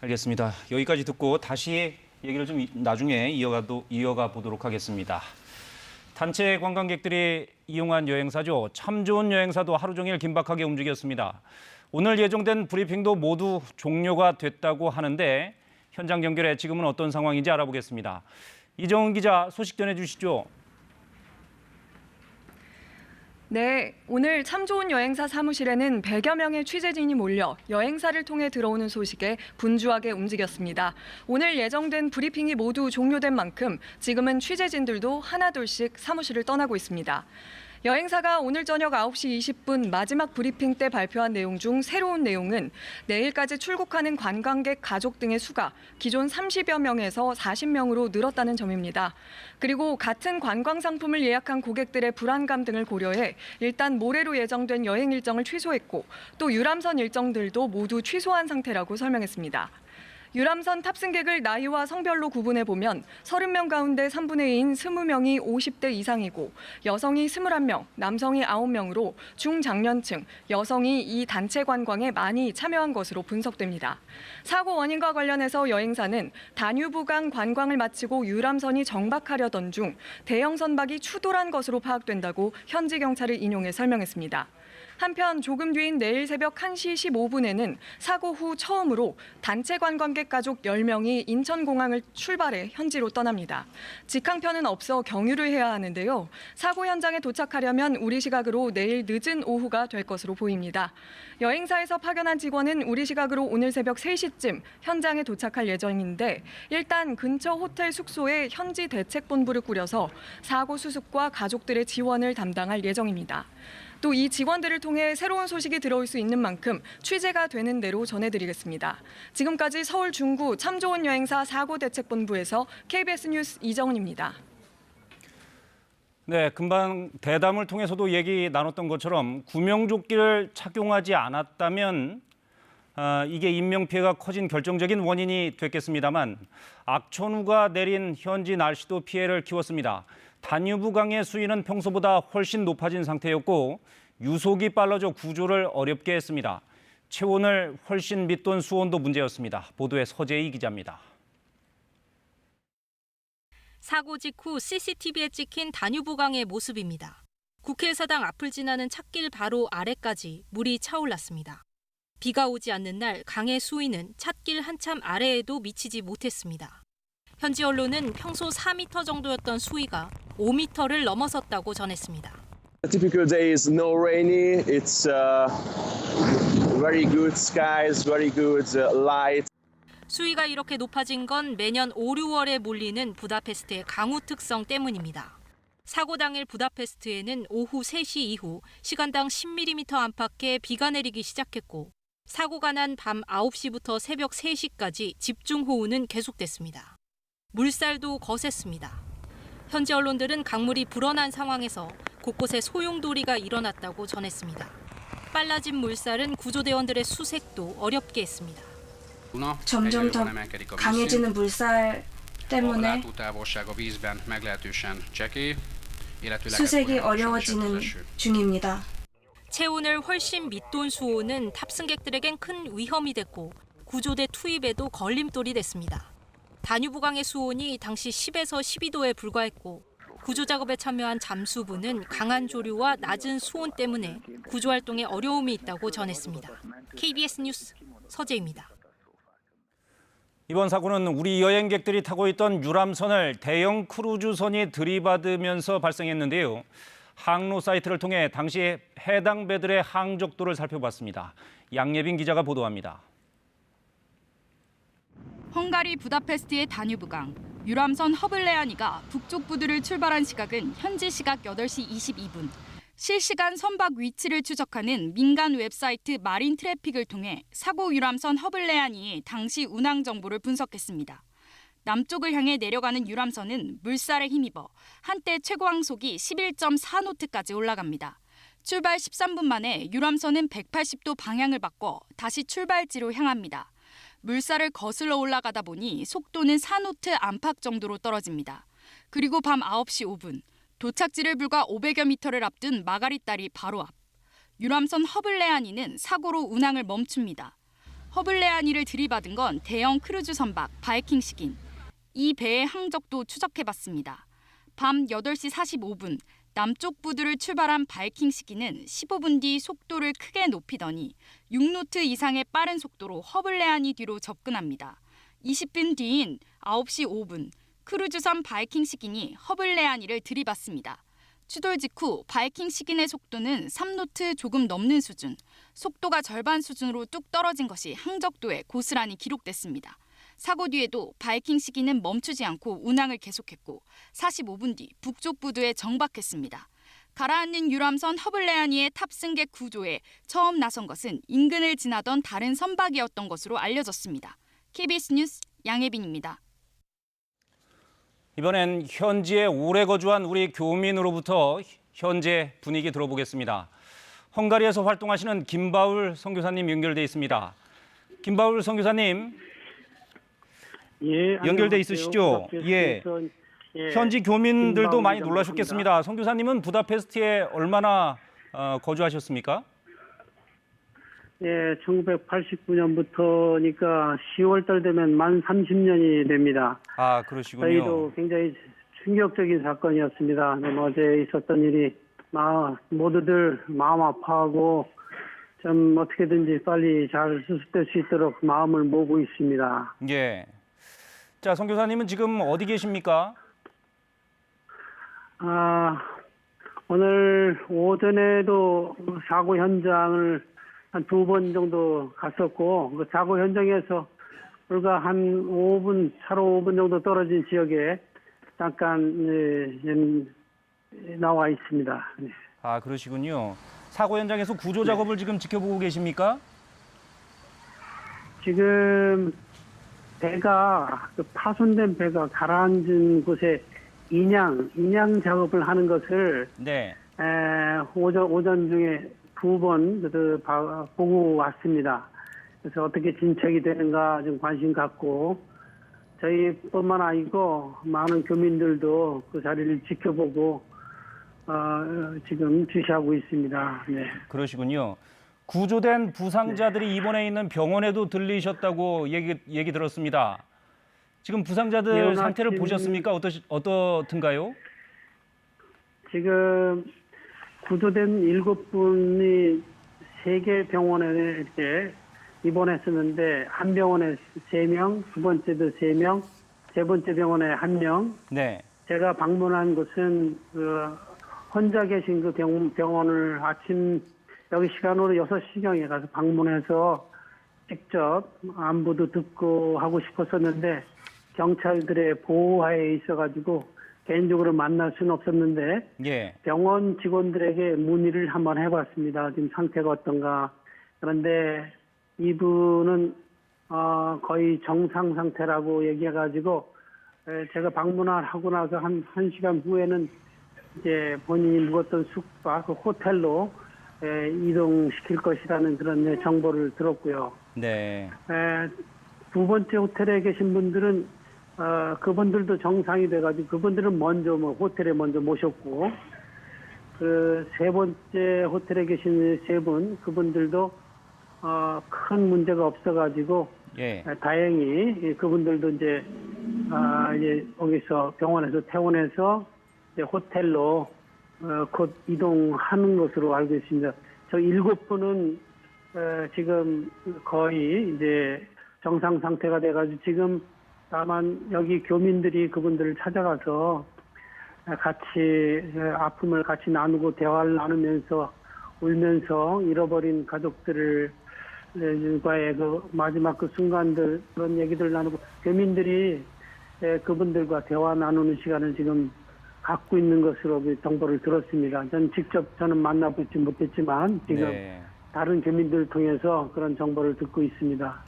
알겠습니다. 여기까지 듣고 다시 얘기를 좀 나중에 이어가 보도록 하겠습니다. 단체 관광객들이 이용한 여행사죠. 참 좋은 여행사도 하루 종일 긴박하게 움직였습니다. 오늘 예정된 브리핑도 모두 종료가 됐다고 하는데 현장 연결해 지금은 어떤 상황인지 알아보겠습니다. 이정은 기자 소식 전해주시죠. 네, 오늘 참 좋은 여행사 사무실에는 100여 명의 취재진이 몰려 여행사를 통해 들어오는 소식에 분주하게 움직였습니다. 오늘 예정된 브리핑이 모두 종료된 만큼 지금은 취재진들도 하나둘씩 사무실을 떠나고 있습니다. 여행사가 오늘 저녁 9시 20분 마지막 브리핑 때 발표한 내용 중 새로운 내용은 내일까지 출국하는 관광객 가족 등의 수가 기존 30여 명에서 40명으로 늘었다는 점입니다. 그리고 같은 관광 상품을 예약한 고객들의 불안감 등을 고려해 일단 모레로 예정된 여행 일정을 취소했고 또 유람선 일정들도 모두 취소한 상태라고 설명했습니다. 유람선 탑승객을 나이와 성별로 구분해 보면 30명 가운데 3분의 2인 20명이 50대 이상이고 여성이 21명, 남성이 9명으로 중장년층, 여성이 이 단체 관광에 많이 참여한 것으로 분석됩니다. 사고 원인과 관련해서 여행사는 다뉴브강 관광을 마치고 유람선이 정박하려던 중 대형 선박이 추돌한 것으로 파악된다고 현지 경찰을 인용해 설명했습니다. 한편 조금 뒤인 내일 새벽 1시 15분에는 사고 후 처음으로 단체 관광객 가족 10명이 인천공항을 출발해 현지로 떠납니다. 직항편은 없어 경유를 해야 하는데요. 사고 현장에 도착하려면 우리 시각으로 내일 늦은 오후가 될 것으로 보입니다. 여행사에서 파견한 직원은 우리 시각으로 오늘 새벽 3시쯤 현장에 도착할 예정인데 일단 근처 호텔 숙소에 현지 대책본부를 꾸려서 사고 수습과 가족들의 지원을 담당할 예정입니다. 또 이 직원들을 통해 새로운 소식이 들어올 수 있는 만큼 취재가 되는 대로 전해드리겠습니다. 지금까지 서울 중구 참 좋은 여행사 사고대책본부에서 KBS 뉴스 이정은입니다. 네, 금방 대담을 통해서도 얘기 나눴던 것처럼 구명조끼를 착용하지 않았다면 이게 인명피해가 커진 결정적인 원인이 됐겠습니다만 악천후가 내린 현지 날씨도 피해를 키웠습니다. 다뉴브강의 수위는 평소보다 훨씬 높아진 상태였고 유속이 빨라져 구조를 어렵게 했습니다. 체온을 훨씬 밑돈 수온도 문제였습니다. 보도에 서재희 기자입니다. 사고 직후 CCTV에 찍힌 다뉴브강의 모습입니다. 국회의사당 앞을 지나는 찻길 바로 아래까지 물이 차올랐습니다. 비가 오지 않는 날 강의 수위는 찻길 한참 아래에도 미치지 못했습니다. 현지 언론은 평소 4m 정도였던 수위가 5m를 넘어섰다고 전했습니다. A typical day is no rainy. It's very good skies, very good light. 수위가 이렇게 높아진 건 매년 5, 6월에 몰리는 부다페스트의 강우 특성 때문입니다. 사고 당일 부다페스트에는 오후 3시 이후 시간당 10mm 안팎의 비가 내리기 시작했고 사고가 난 밤 9시부터 새벽 3시까지 집중호우는 계속됐습니다. 물살도 거셌습니다. 현지 언론들은 강물이 불어난 상황에서 곳곳에 소용돌이가 일어났다고 전했습니다. 빨라진 물살은 구조대원들의 수색도 어렵게 했습니다. 점점 더 강해지는 물살 때문에 수색이 어려워지는 중입니다. 체온을 훨씬 밑돈 수온은 탑승객들에겐 큰 위험이 됐고 구조대 투입에도 걸림돌이 됐습니다. 다뉴브강의 수온이 당시 10에서 12도에 불과했고 구조작업에 참여한 잠수부는 강한 조류와 낮은 수온 때문에 구조활동에 어려움이 있다고 전했습니다. KBS 뉴스 서재입니다. 이번 사고는 우리 여행객들이 타고 있던 유람선을 대형 크루즈선이 들이받으면서 발생했는데요. 항로 사이트를 통해 당시 해당 배들의 항적도를 살펴봤습니다. 양예빈 기자가 보도합니다. 헝가리 부다페스트의 다뉴브강, 유람선 허블레아니가 북쪽 부두를 출발한 시각은 현지 시각 8시 22분. 실시간 선박 위치를 추적하는 민간 웹사이트 마린 트래픽을 통해 사고 유람선 허블레아니의 당시 운항 정보를 분석했습니다. 남쪽을 향해 내려가는 유람선은 물살에 힘입어 한때 최고 항속이 11.4노트까지 올라갑니다. 출발 13분 만에 유람선은 180도 방향을 바꿔 다시 출발지로 향합니다. 물살을 거슬러 올라가다 보니 속도는 4노트 안팎 정도로 떨어집니다. 그리고 밤 9시 5분, 도착지를 불과 500여 미터를 앞둔 마가리따리 바로 앞. 유람선 허블레아니는 사고로 운항을 멈춥니다. 허블레아니를 들이받은 건 대형 크루즈 선박 바이킹식인. 이 배의 항적도 추적해봤습니다. 밤 8시 45분, 남쪽 부두를 출발한 바이킹식기는 15분 뒤 속도를 크게 높이더니 6노트 이상의 빠른 속도로 허블레아니 뒤로 접근합니다. 20분 뒤인 9시 5분, 크루즈선 바이킹식인이 허블레아니를 들이받습니다. 추돌 직후 바이킹 식인의 속도는 3노트 조금 넘는 수준, 속도가 절반 수준으로 뚝 떨어진 것이 항적도에 고스란히 기록됐습니다. 사고 뒤에도 바이킹 식인은 멈추지 않고 운항을 계속했고 45분 뒤 북쪽 부두에 정박했습니다. 가라앉는 유람선 허블레아니의 탑승객 구조에 처음 나선 것은 인근을 지나던 다른 선박이었던 것으로 알려졌습니다. KBS 뉴스 양혜빈입니다. 이번엔 현지에 오래 거주한 우리 교민으로부터 현재 분위기 들어보겠습니다. 헝가리에서 활동하시는 김바울 선교사님 연결돼 있습니다. 김바울 선교사님, 예, 연결돼 있으시죠? 예. 현지 교민들도 많이 놀라셨겠습니다. 선교사님은 부다페스트에 얼마나 거주하셨습니까? 예, 1989년부터니까 10월달 되면 만 30년이 됩니다. 아, 그러시군요. 저희도 굉장히 충격적인 사건이었습니다. 어제 있었던 일이 모두들 마음 아파하고 좀 어떻게든지 빨리 잘 수습될 수 있도록 마음을 모으고 있습니다. 예. 자, 선교사님은 지금 어디 계십니까? 오늘 오전에도 사고 현장을 한 2번 정도 갔었고, 그 사고 현장에서 불과 한 5분, 차로 5분 정도 떨어진 지역에 잠깐 나와 있습니다. 네. 아, 그러시군요. 사고 현장에서 구조 작업을 지금 지켜보고 계십니까? 지금 배가, 파손된 배가 가라앉은 곳에 인양 작업을 하는 것을 네. 오전 중에 2번 보고 왔습니다. 그래서 어떻게 진척이 되는가 좀 관심 갖고 저희뿐만 아니고 많은 교민들도 그 자리를 지켜보고 지금 주시하고 있습니다. 네. 그러시군요. 구조된 부상자들이 입원해 있는 병원에도 들리셨다고 얘기 들었습니다. 지금 부상자들 상태를 보셨습니까? 어떻든가요? 지금 구조된 7분이 3개 병원에 이렇게 입원했었는데 한 병원에 3명, 두 번째도 3명, 세 번째 병원에 1명. 네. 제가 방문한 곳은 혼자 계신 그 병원을 아침 여기 시간으로 6시경에 가서 방문해서 직접 안부도 듣고 하고 싶었었는데 경찰들의 보호하에 있어가지고 개인적으로 만날 수는 없었는데 예. 병원 직원들에게 문의를 한번 해봤습니다. 지금 상태가 어떤가. 그런데 이분은 거의 정상 상태라고 얘기해가지고 제가 방문을 하고 나서 한 1시간 후에는 이제 본인이 묵었던 숙박, 그 호텔로 이동시킬 것이라는 그런 정보를 들었고요. 네. 두 번째 호텔에 계신 분들은 그분들도 정상이 돼가지고 그분들은 먼저 호텔에 먼저 모셨고 그 세 번째 호텔에 계신 3분 그분들도 큰 문제가 없어가지고 예. 다행히 그분들도 이제 거기서 병원에서 퇴원해서 이제 호텔로 곧 이동하는 것으로 알고 있습니다. 저 7분은 지금 거의 이제 정상 상태가 돼가지고 지금 다만 여기 교민들이 그분들을 찾아가서 같이 아픔을 같이 나누고 대화를 나누면서 울면서 잃어버린 가족들과의 그 마지막 그 순간들 그런 얘기들을 나누고 교민들이 그분들과 대화 나누는 시간을 지금 갖고 있는 것으로 정보를 들었습니다. 저는 만나보지 못했지만 지금 네. 다른 교민들을 통해서 그런 정보를 듣고 있습니다.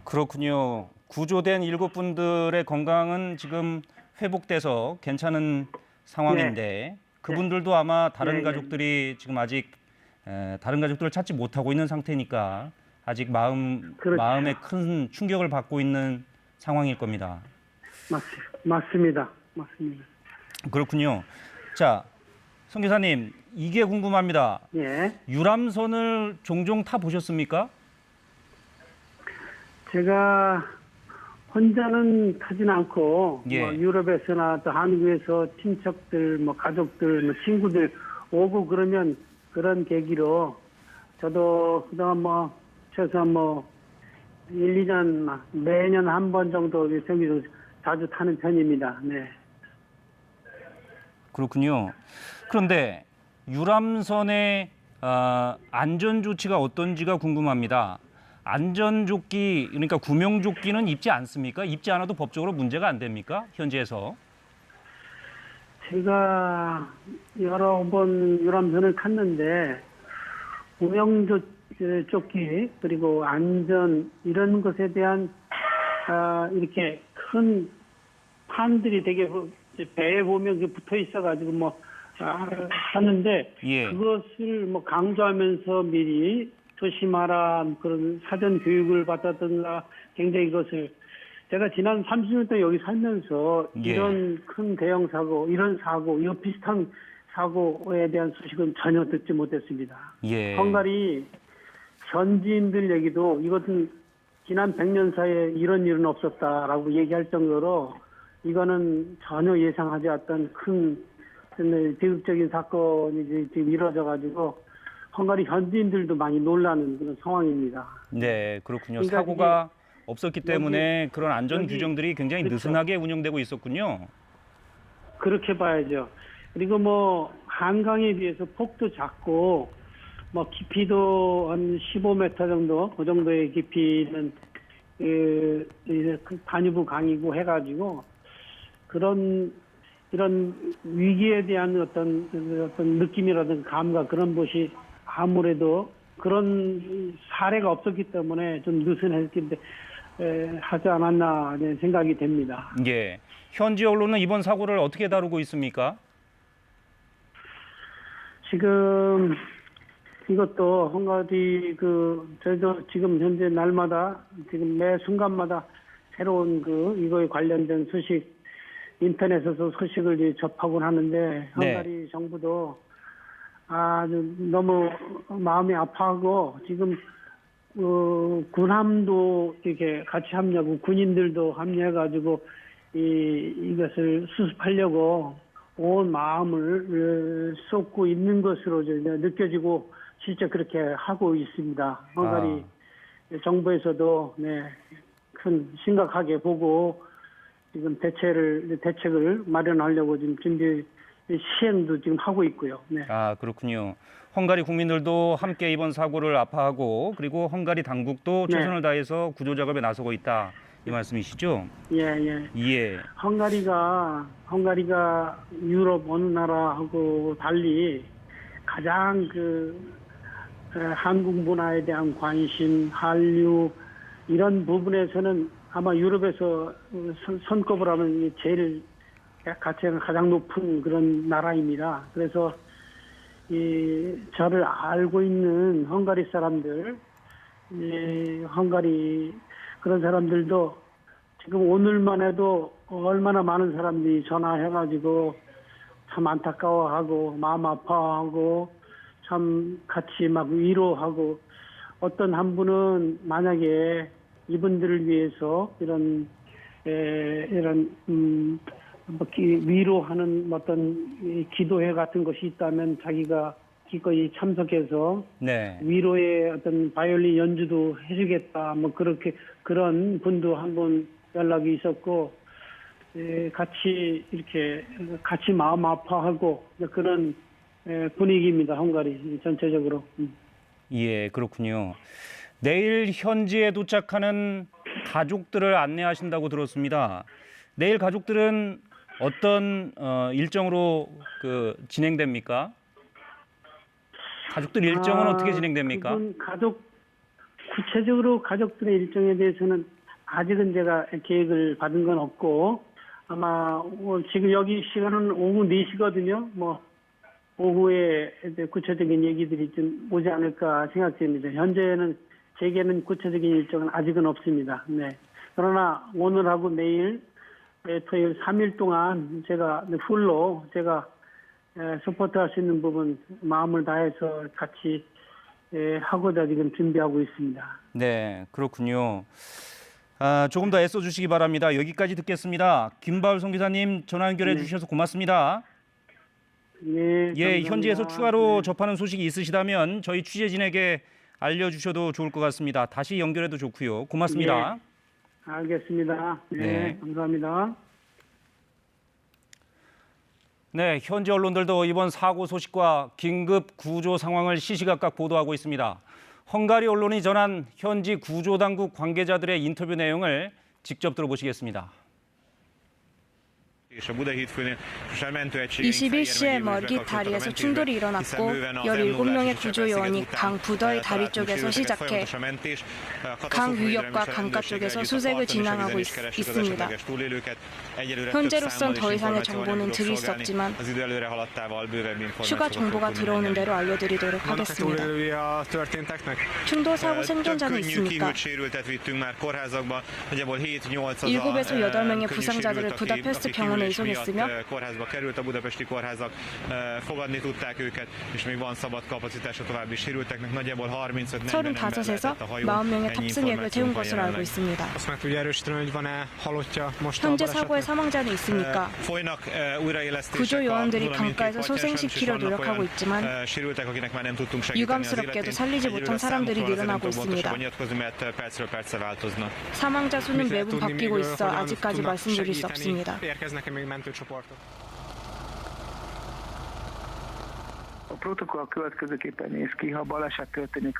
그렇군요. 구조된 7분들의 건강은 지금 회복돼서 괜찮은 상황인데 그분들도 아마 다른 가족들이 지금 아직 다른 가족들을 찾지 못하고 있는 상태니까 아직 마음에 큰 충격을 받고 있는 상황일 겁니다. 맞습니다. 그렇군요. 자, 선교사님, 이게 궁금합니다. 예. 유람선을 종종 타 보셨습니까? 제가 혼자는 타진 않고 예. 유럽에서나 또 한국에서 친척들, 가족들, 친구들 오고 그러면 그런 계기로 저도 그동안 최소한 1, 2년 매년 한 번 정도 저기서 자주 타는 편입니다. 네. 그렇군요. 그런데 유람선의 안전 조치가 어떤지가 궁금합니다. 안전조끼, 그러니까 구명조끼는 입지 않습니까? 입지 않아도 법적으로 문제가 안 됩니까? 현지에서. 제가 여러 번 유람선을 탔는데 구명조끼 그리고 안전 이런 것에 대한 이렇게 큰 판들이 되게 배에 보면 붙어 있어가지고 뭐 하는데 그것을 뭐 강조하면서 미리 조심하라 그런 사전 교육을 받았던가 굉장히 이것을 제가 지난 30년 동안 여기 살면서 이런 큰 대형 사고, 이런 사고, 이 비슷한 사고에 대한 소식은 전혀 듣지 못했습니다. 헝가리 현지인들 얘기도 이것은 지난 100년 사이에 이런 일은 없었다라고 얘기할 정도로 이거는 전혀 예상하지 않았던 큰 비극적인 사건이 지금 이루어져가지고 헝가리 현지인들도 많이 놀라는 그런 상황입니다. 네, 그렇군요. 그러니까 사고가 없었기 때문에 그런 안전 규정들이 굉장히 느슨하게 운영되고 있었군요. 그렇게 봐야죠. 그리고 뭐 한강에 비해서 폭도 작고 뭐 깊이도 한 15m 정도, 그 정도의 깊이는 그 다뉴브 강이고 해가지고 이런 위기에 대한 어떤 느낌이라든가 감각 그런 것이 아무래도 그런 사례가 없었기 때문에 좀 느슨했는데 하지 않았나 생각이 됩니다. 예. 현지 언론은 이번 사고를 어떻게 다루고 있습니까? 지금 이것도 헝가리 저희도 지금 현재 날마다 지금 매 순간마다 새로운 이거에 관련된 소식 인터넷에서 소식을 접하곤 하는데 헝가리 정부도 아주 너무 마음이 아파하고 지금 군함도 이렇게 같이 합류하고 군인들도 합류해가지고 이것을 수습하려고 온 마음을 쏟고 있는 것으로 느껴지고 실제 그렇게 하고 있습니다. 헝가리 정부에서도 큰 심각하게 보고 지금 대책을 마련하려고 지금 준비 시행도 지금 하고 있고요. 네. 아, 그렇군요. 헝가리 국민들도 함께 이번 사고를 아파하고 그리고 헝가리 당국도 최선을 다해서 구조 작업에 나서고 있다. 이 말씀이시죠? 예. 헝가리가 유럽 어느 나라하고 달리 가장 한국 문화에 대한 관심, 한류 이런 부분에서는 아마 유럽에서 손꼽을 하면 제일 가치가 가장 높은 그런 나라입니다. 그래서 저를 알고 있는 헝가리 사람들, 헝가리 그런 사람들도 지금 오늘만 해도 얼마나 많은 사람들이 전화해가지고 참 안타까워하고 마음 아파하고 참 같이 막 위로하고 어떤 한 분은 만약에 이분들을 위해서 이런 위로하는 어떤 기도회 같은 것이 있다면 자기가 기꺼이 참석해서 위로의 어떤 바이올린 연주도 해주겠다. 뭐 그렇게 그런 분도 한 분 연락이 있었고 같이 이렇게 같이 마음 아파하고 그런 분위기입니다. 헝가리 전체적으로. 예, 그렇군요. 내일 현지에 도착하는 가족들을 안내하신다고 들었습니다. 내일 가족들은 어떤 일정으로 진행됩니까? 가족들 일정은 어떻게 진행됩니까? 구체적으로 가족들의 일정에 대해서는 아직은 제가 계획을 받은 건 없고 아마 지금 여기 시간은 오후 4시거든요. 뭐 오후에 구체적인 얘기들이 좀 오지 않을까 생각됩니다. 현재는 제게는 구체적인 일정은 아직은 없습니다. 네. 그러나 오늘하고 내일 토요일 3일 동안 제가 풀로 서포트할 수 있는 부분 마음을 다해서 같이 하고자 지금 준비하고 있습니다. 네, 그렇군요. 조금 더 애써주시기 바랍니다. 여기까지 듣겠습니다. 김바울 송기사님 전화 연결해 주셔서 고맙습니다. 네, 예, 현지에서 추가로 접하는 소식이 있으시다면 저희 취재진에게 알려주셔도 좋을 것 같습니다. 다시 연결해도 좋고요. 고맙습니다. 알겠습니다. 네. 감사합니다. 네, 현지 언론들도 이번 사고 소식과 긴급 구조 상황을 시시각각 보도하고 있습니다. 헝가리 언론이 전한 현지 구조당국 관계자들의 인터뷰 내용을 직접 들어보시겠습니다. 21시에 멀깃 다리에서 충돌이 일어났고 17명의 구조요원이 강 부더의 다리 쪽에서 시작해 강 유역과 강가 쪽에서 수색을 진행하고 있습니다. 현재로선 더 이상의 정보는 드릴 수 없지만 추가 정보가 들어오는 대로 알려드리도록 하겠습니다. 충돌 사고 생존자는 있습니까? 7에서 8명의 부상자들을 부다페스트 병원에 이송했으며 35에서 40명의 탑승객을 태운 것으로 알고 있습니다. 현재 사고의 사망자는 있습니까? 구조 요원들이 강가에서 소생시키려 노력하고 있지만 유감스럽게도 살리지 못한 사람들이 늘어나고 있습니다. 사망자 수는 매분 바뀌고 있어 아직까지 말씀드릴 수 없습니다.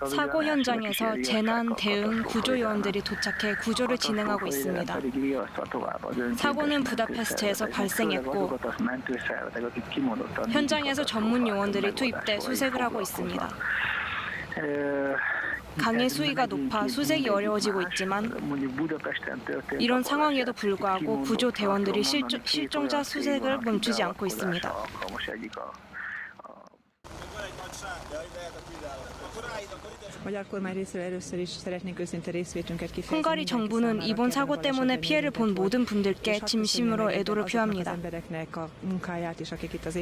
사고 현장에서 재난 대응 구조 요원들이 도착해 구조를 진행하고 있습니다. 사고는 부다페스트에서 발생했고 현장에서 전문 요원들이 투입돼 수색을 하고 있습니다. 강의 수위가 높아 수색이 어려워지고 있지만 이런 상황에도 불구하고 구조 대원들이 실종자 수색을 멈추지 않고 있습니다. 헝가리 정부는 이번 사고 때문에 피해를 본 모든 분들께 진심으로 애도를 표합니다.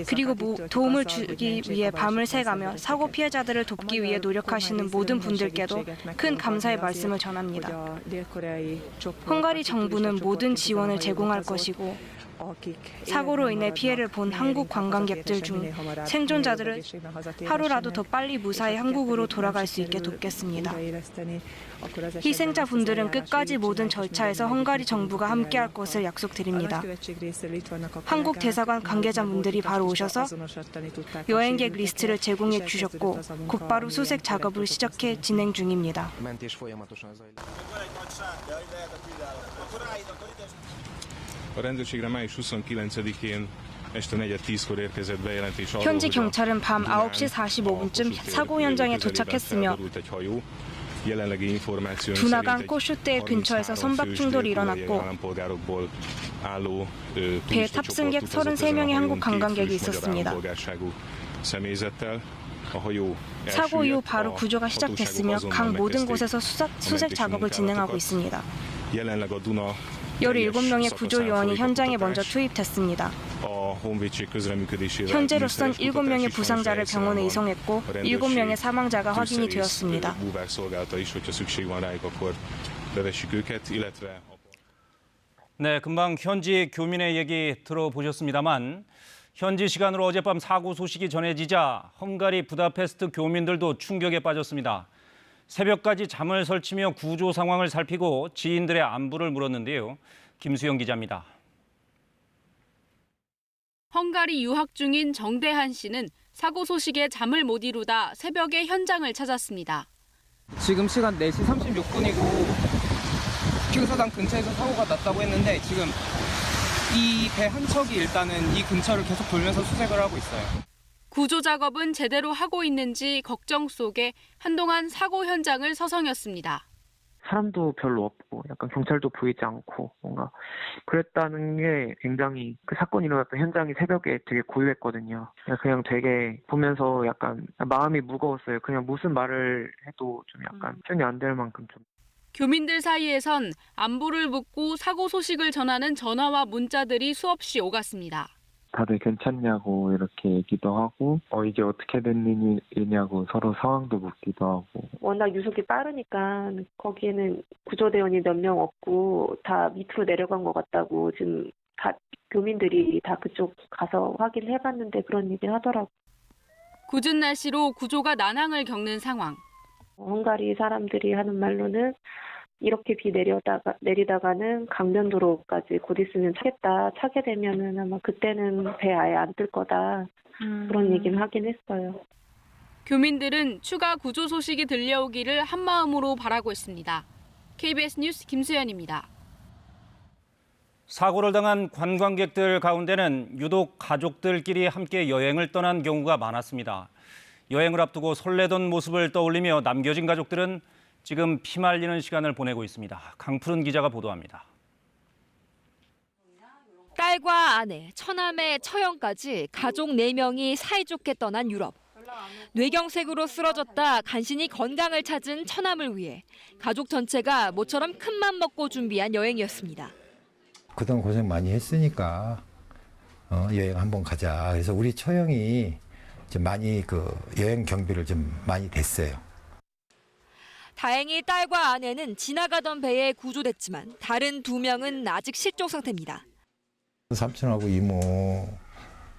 그리고 도움을 주기 위해 밤을 새가며 사고 피해자들을 돕기 위해 노력하시는 모든 분들께도 큰 감사의 말씀을 전합니다. 헝가리 정부는 모든 지원을 제공할 것이고 사고로 인해 피해를 본 한국 관광객들 중 생존자들을 하루라도 더 빨리 무사히 한국으로 돌아갈 수 있게 돕겠습니다. 희생자분들은 끝까지 모든 절차에서 헝가리 정부가 함께할 것을 약속드립니다. 한국 대사관 관계자분들이 바로 오셔서 여행객 리스트를 제공해 주셨고 곧바로 수색 작업을 시작해 진행 중입니다. 현지 경찰은 밤 9시 45분쯤 사고 현장에 도착했으며 두나강 꼬슈대 근처에서 선박 충돌이 일어났고 배에 탑승객 33명의 한국 관광객이 있었습니다. 사고 이후 바로 구조가 시작됐으며 강 모든 곳에서 수색 작업을 진행하고 있습니다. 17명의 구조 요원이 현장에 먼저 투입됐습니다. 현재로선 7명의 부상자를 병원에 이송했고 7명의 사망자가 확인이 되었습니다. 네, 금방 현지 교민의 얘기 들어보셨습니다만 현지 시간으로 어젯밤 사고 소식이 전해지자 헝가리 부다페스트 교민들도 충격에 빠졌습니다. 새벽까지 잠을 설치며 구조 상황을 살피고 지인들의 안부를 물었는데요. 김수영 기자입니다. 헝가리 유학 중인 정대한 씨는 사고 소식에 잠을 못 이루다 새벽에 현장을 찾았습니다. 지금 시간 4시 36분이고 휴게소당 근처에서 사고가 났다고 했는데 지금 이 배 한 척이 일단은 이 근처를 계속 돌면서 수색을 하고 있어요. 구조 작업은 제대로 하고 있는지 걱정 속에 한동안 사고 현장을 서성였습니다. 사람도 별로 없고 약간 경찰도 보이지 않고 뭔가 그랬다는 게 굉장히 그 사건이 일어났던 현장이 새벽에 되게 고요했거든요. 그냥 되게 보면서 약간 마음이 무거웠어요. 그냥 무슨 말을 해도 좀 약간 표현이 안 될 만큼 좀. 교민들 사이에선 안부를 묻고 사고 소식을 전하는 전화와 문자들이 수없이 오갔습니다. 다들 괜찮냐고 이렇게 얘기도 하고 이게 어떻게 된 일이냐고 서로 상황도 묻기도 하고. 워낙 유속이 빠르니까 거기에는 구조대원이 몇 명 없고 다 밑으로 내려간 것 같다고 지금 다 교민들이 다 그쪽 가서 확인을 해봤는데 그런 얘기를 하더라고요. 궂은 날씨로 구조가 난항을 겪는 상황. 헝가리 사람들이 하는 말로는 이렇게 비 내리다가는 강변도로까지 곧 있으면 차게 되면은 아마 그때는 배 아예 안 뜰 거다. 그런 얘기는 하긴 했어요. 교민들은 추가 구조 소식이 들려오기를 한마음으로 바라고 있습니다. KBS 뉴스 김수연입니다. 사고를 당한 관광객들 가운데는 유독 가족들끼리 함께 여행을 떠난 경우가 많았습니다. 여행을 앞두고 설레던 모습을 떠올리며 남겨진 가족들은 지금 피말리는 시간을 보내고 있습니다. 강푸른 기자가 보도합니다. 딸과 아내, 처남의 처형까지 가족 4명이 사이좋게 떠난 유럽. 뇌경색으로 쓰러졌다 간신히 건강을 찾은 처남을 위해 가족 전체가 모처럼 큰맘 먹고 준비한 여행이었습니다. 그동안 고생 많이 했으니까 여행 한번 가자. 그래서 우리 처형이 좀 많이 여행 경비를 좀 많이 댔어요. 다행히 딸과 아내는 지나가던 배에 구조됐지만 다른 2명은 아직 실종 상태입니다. 삼촌하고 이모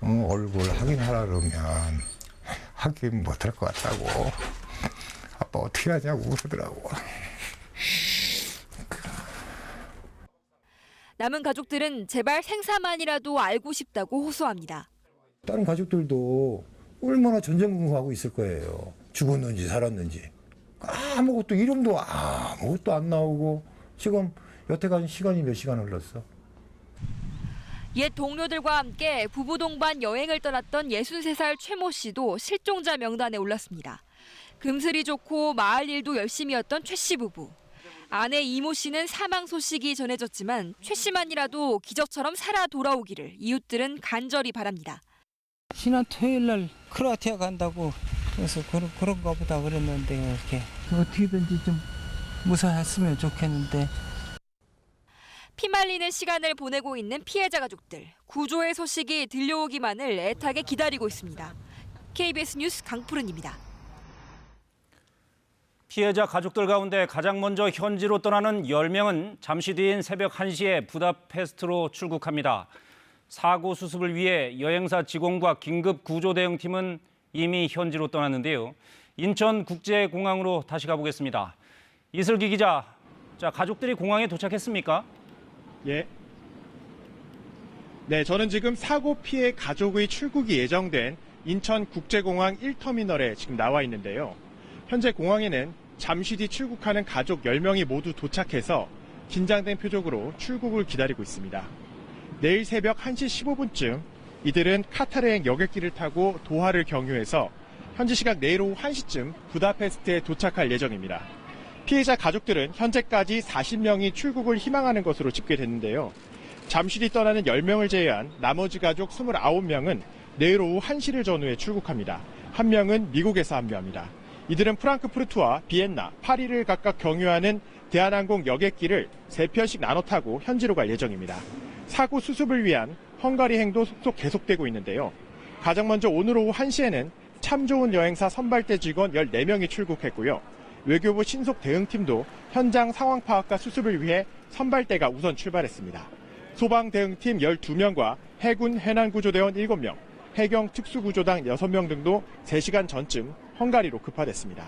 얼굴 확인하라 그러면 확인 못할 것 같다고. 아빠 어떻게 하냐고 그러더라고. 남은 가족들은 제발 생사만이라도 알고 싶다고 호소합니다. 다른 가족들도 얼마나 전전긍긍하고 있을 거예요. 죽었는지 살았는지. 아무것도 이름도 아무것도 안 나오고 지금 여태까지 시간이 몇 시간 흘렀어. 옛 동료들과 함께 부부 동반 여행을 떠났던 63살 최모 씨도 실종자 명단에 올랐습니다. 금슬이 좋고 마을 일도 열심히 했던 최 씨 부부. 아내 이모 씨는 사망 소식이 전해졌지만 최 씨만이라도 기적처럼 살아 돌아오기를 이웃들은 간절히 바랍니다. 지난 토요일 날 크로아티아 간다고 그래서 그런가 보다 그랬는데 이렇게 어떻게든지 좀 무사했으면 좋겠는데. 피말리는 시간을 보내고 있는 피해자 가족들. 구조의 소식이 들려오기만을 애타게 기다리고 있습니다. KBS 뉴스 강푸른입니다. 피해자 가족들 가운데 가장 먼저 현지로 떠나는 10명은 잠시 뒤인 새벽 1시에 부다페스트로 출국합니다. 사고 수습을 위해 여행사 직원과 긴급 구조 대응팀은 이미 현지로 떠났는데요. 인천국제공항으로 다시 가보겠습니다. 이슬기 기자, 가족들이 공항에 도착했습니까? 예. 네, 저는 지금 사고 피해 가족의 출국이 예정된 인천국제공항 1터미널에 지금 나와 있는데요. 현재 공항에는 잠시 뒤 출국하는 가족 10명이 모두 도착해서 긴장된 표정으로 출국을 기다리고 있습니다. 내일 새벽 1시 15분쯤 이들은 카타르행 여객기를 타고 도하를 경유해서 현지 시각 내일 오후 1시쯤 부다페스트에 도착할 예정입니다. 피해자 가족들은 현재까지 40명이 출국을 희망하는 것으로 집계됐는데요. 잠시 뒤 떠나는 10명을 제외한 나머지 가족 29명은 내일 오후 1시를 전후에 출국합니다. 1명은 미국에서 합류합니다. 이들은 프랑크푸르트와 비엔나, 파리를 각각 경유하는 대한항공 여객기를 3편씩 나눠 타고 현지로 갈 예정입니다. 사고 수습을 위한 헝가리 행도 속속 계속되고 있는데요. 가장 먼저 오늘 오후 1시에는 참 좋은 여행사 선발대 직원 14명이 출국했고요. 외교부 신속 대응팀도 현장 상황 파악과 수습을 위해 선발대가 우선 출발했습니다. 소방 대응팀 12명과 해군 해난구조대원 7명, 해경 특수구조당 6명 등도 3시간 전쯤 헝가리로 급파됐습니다.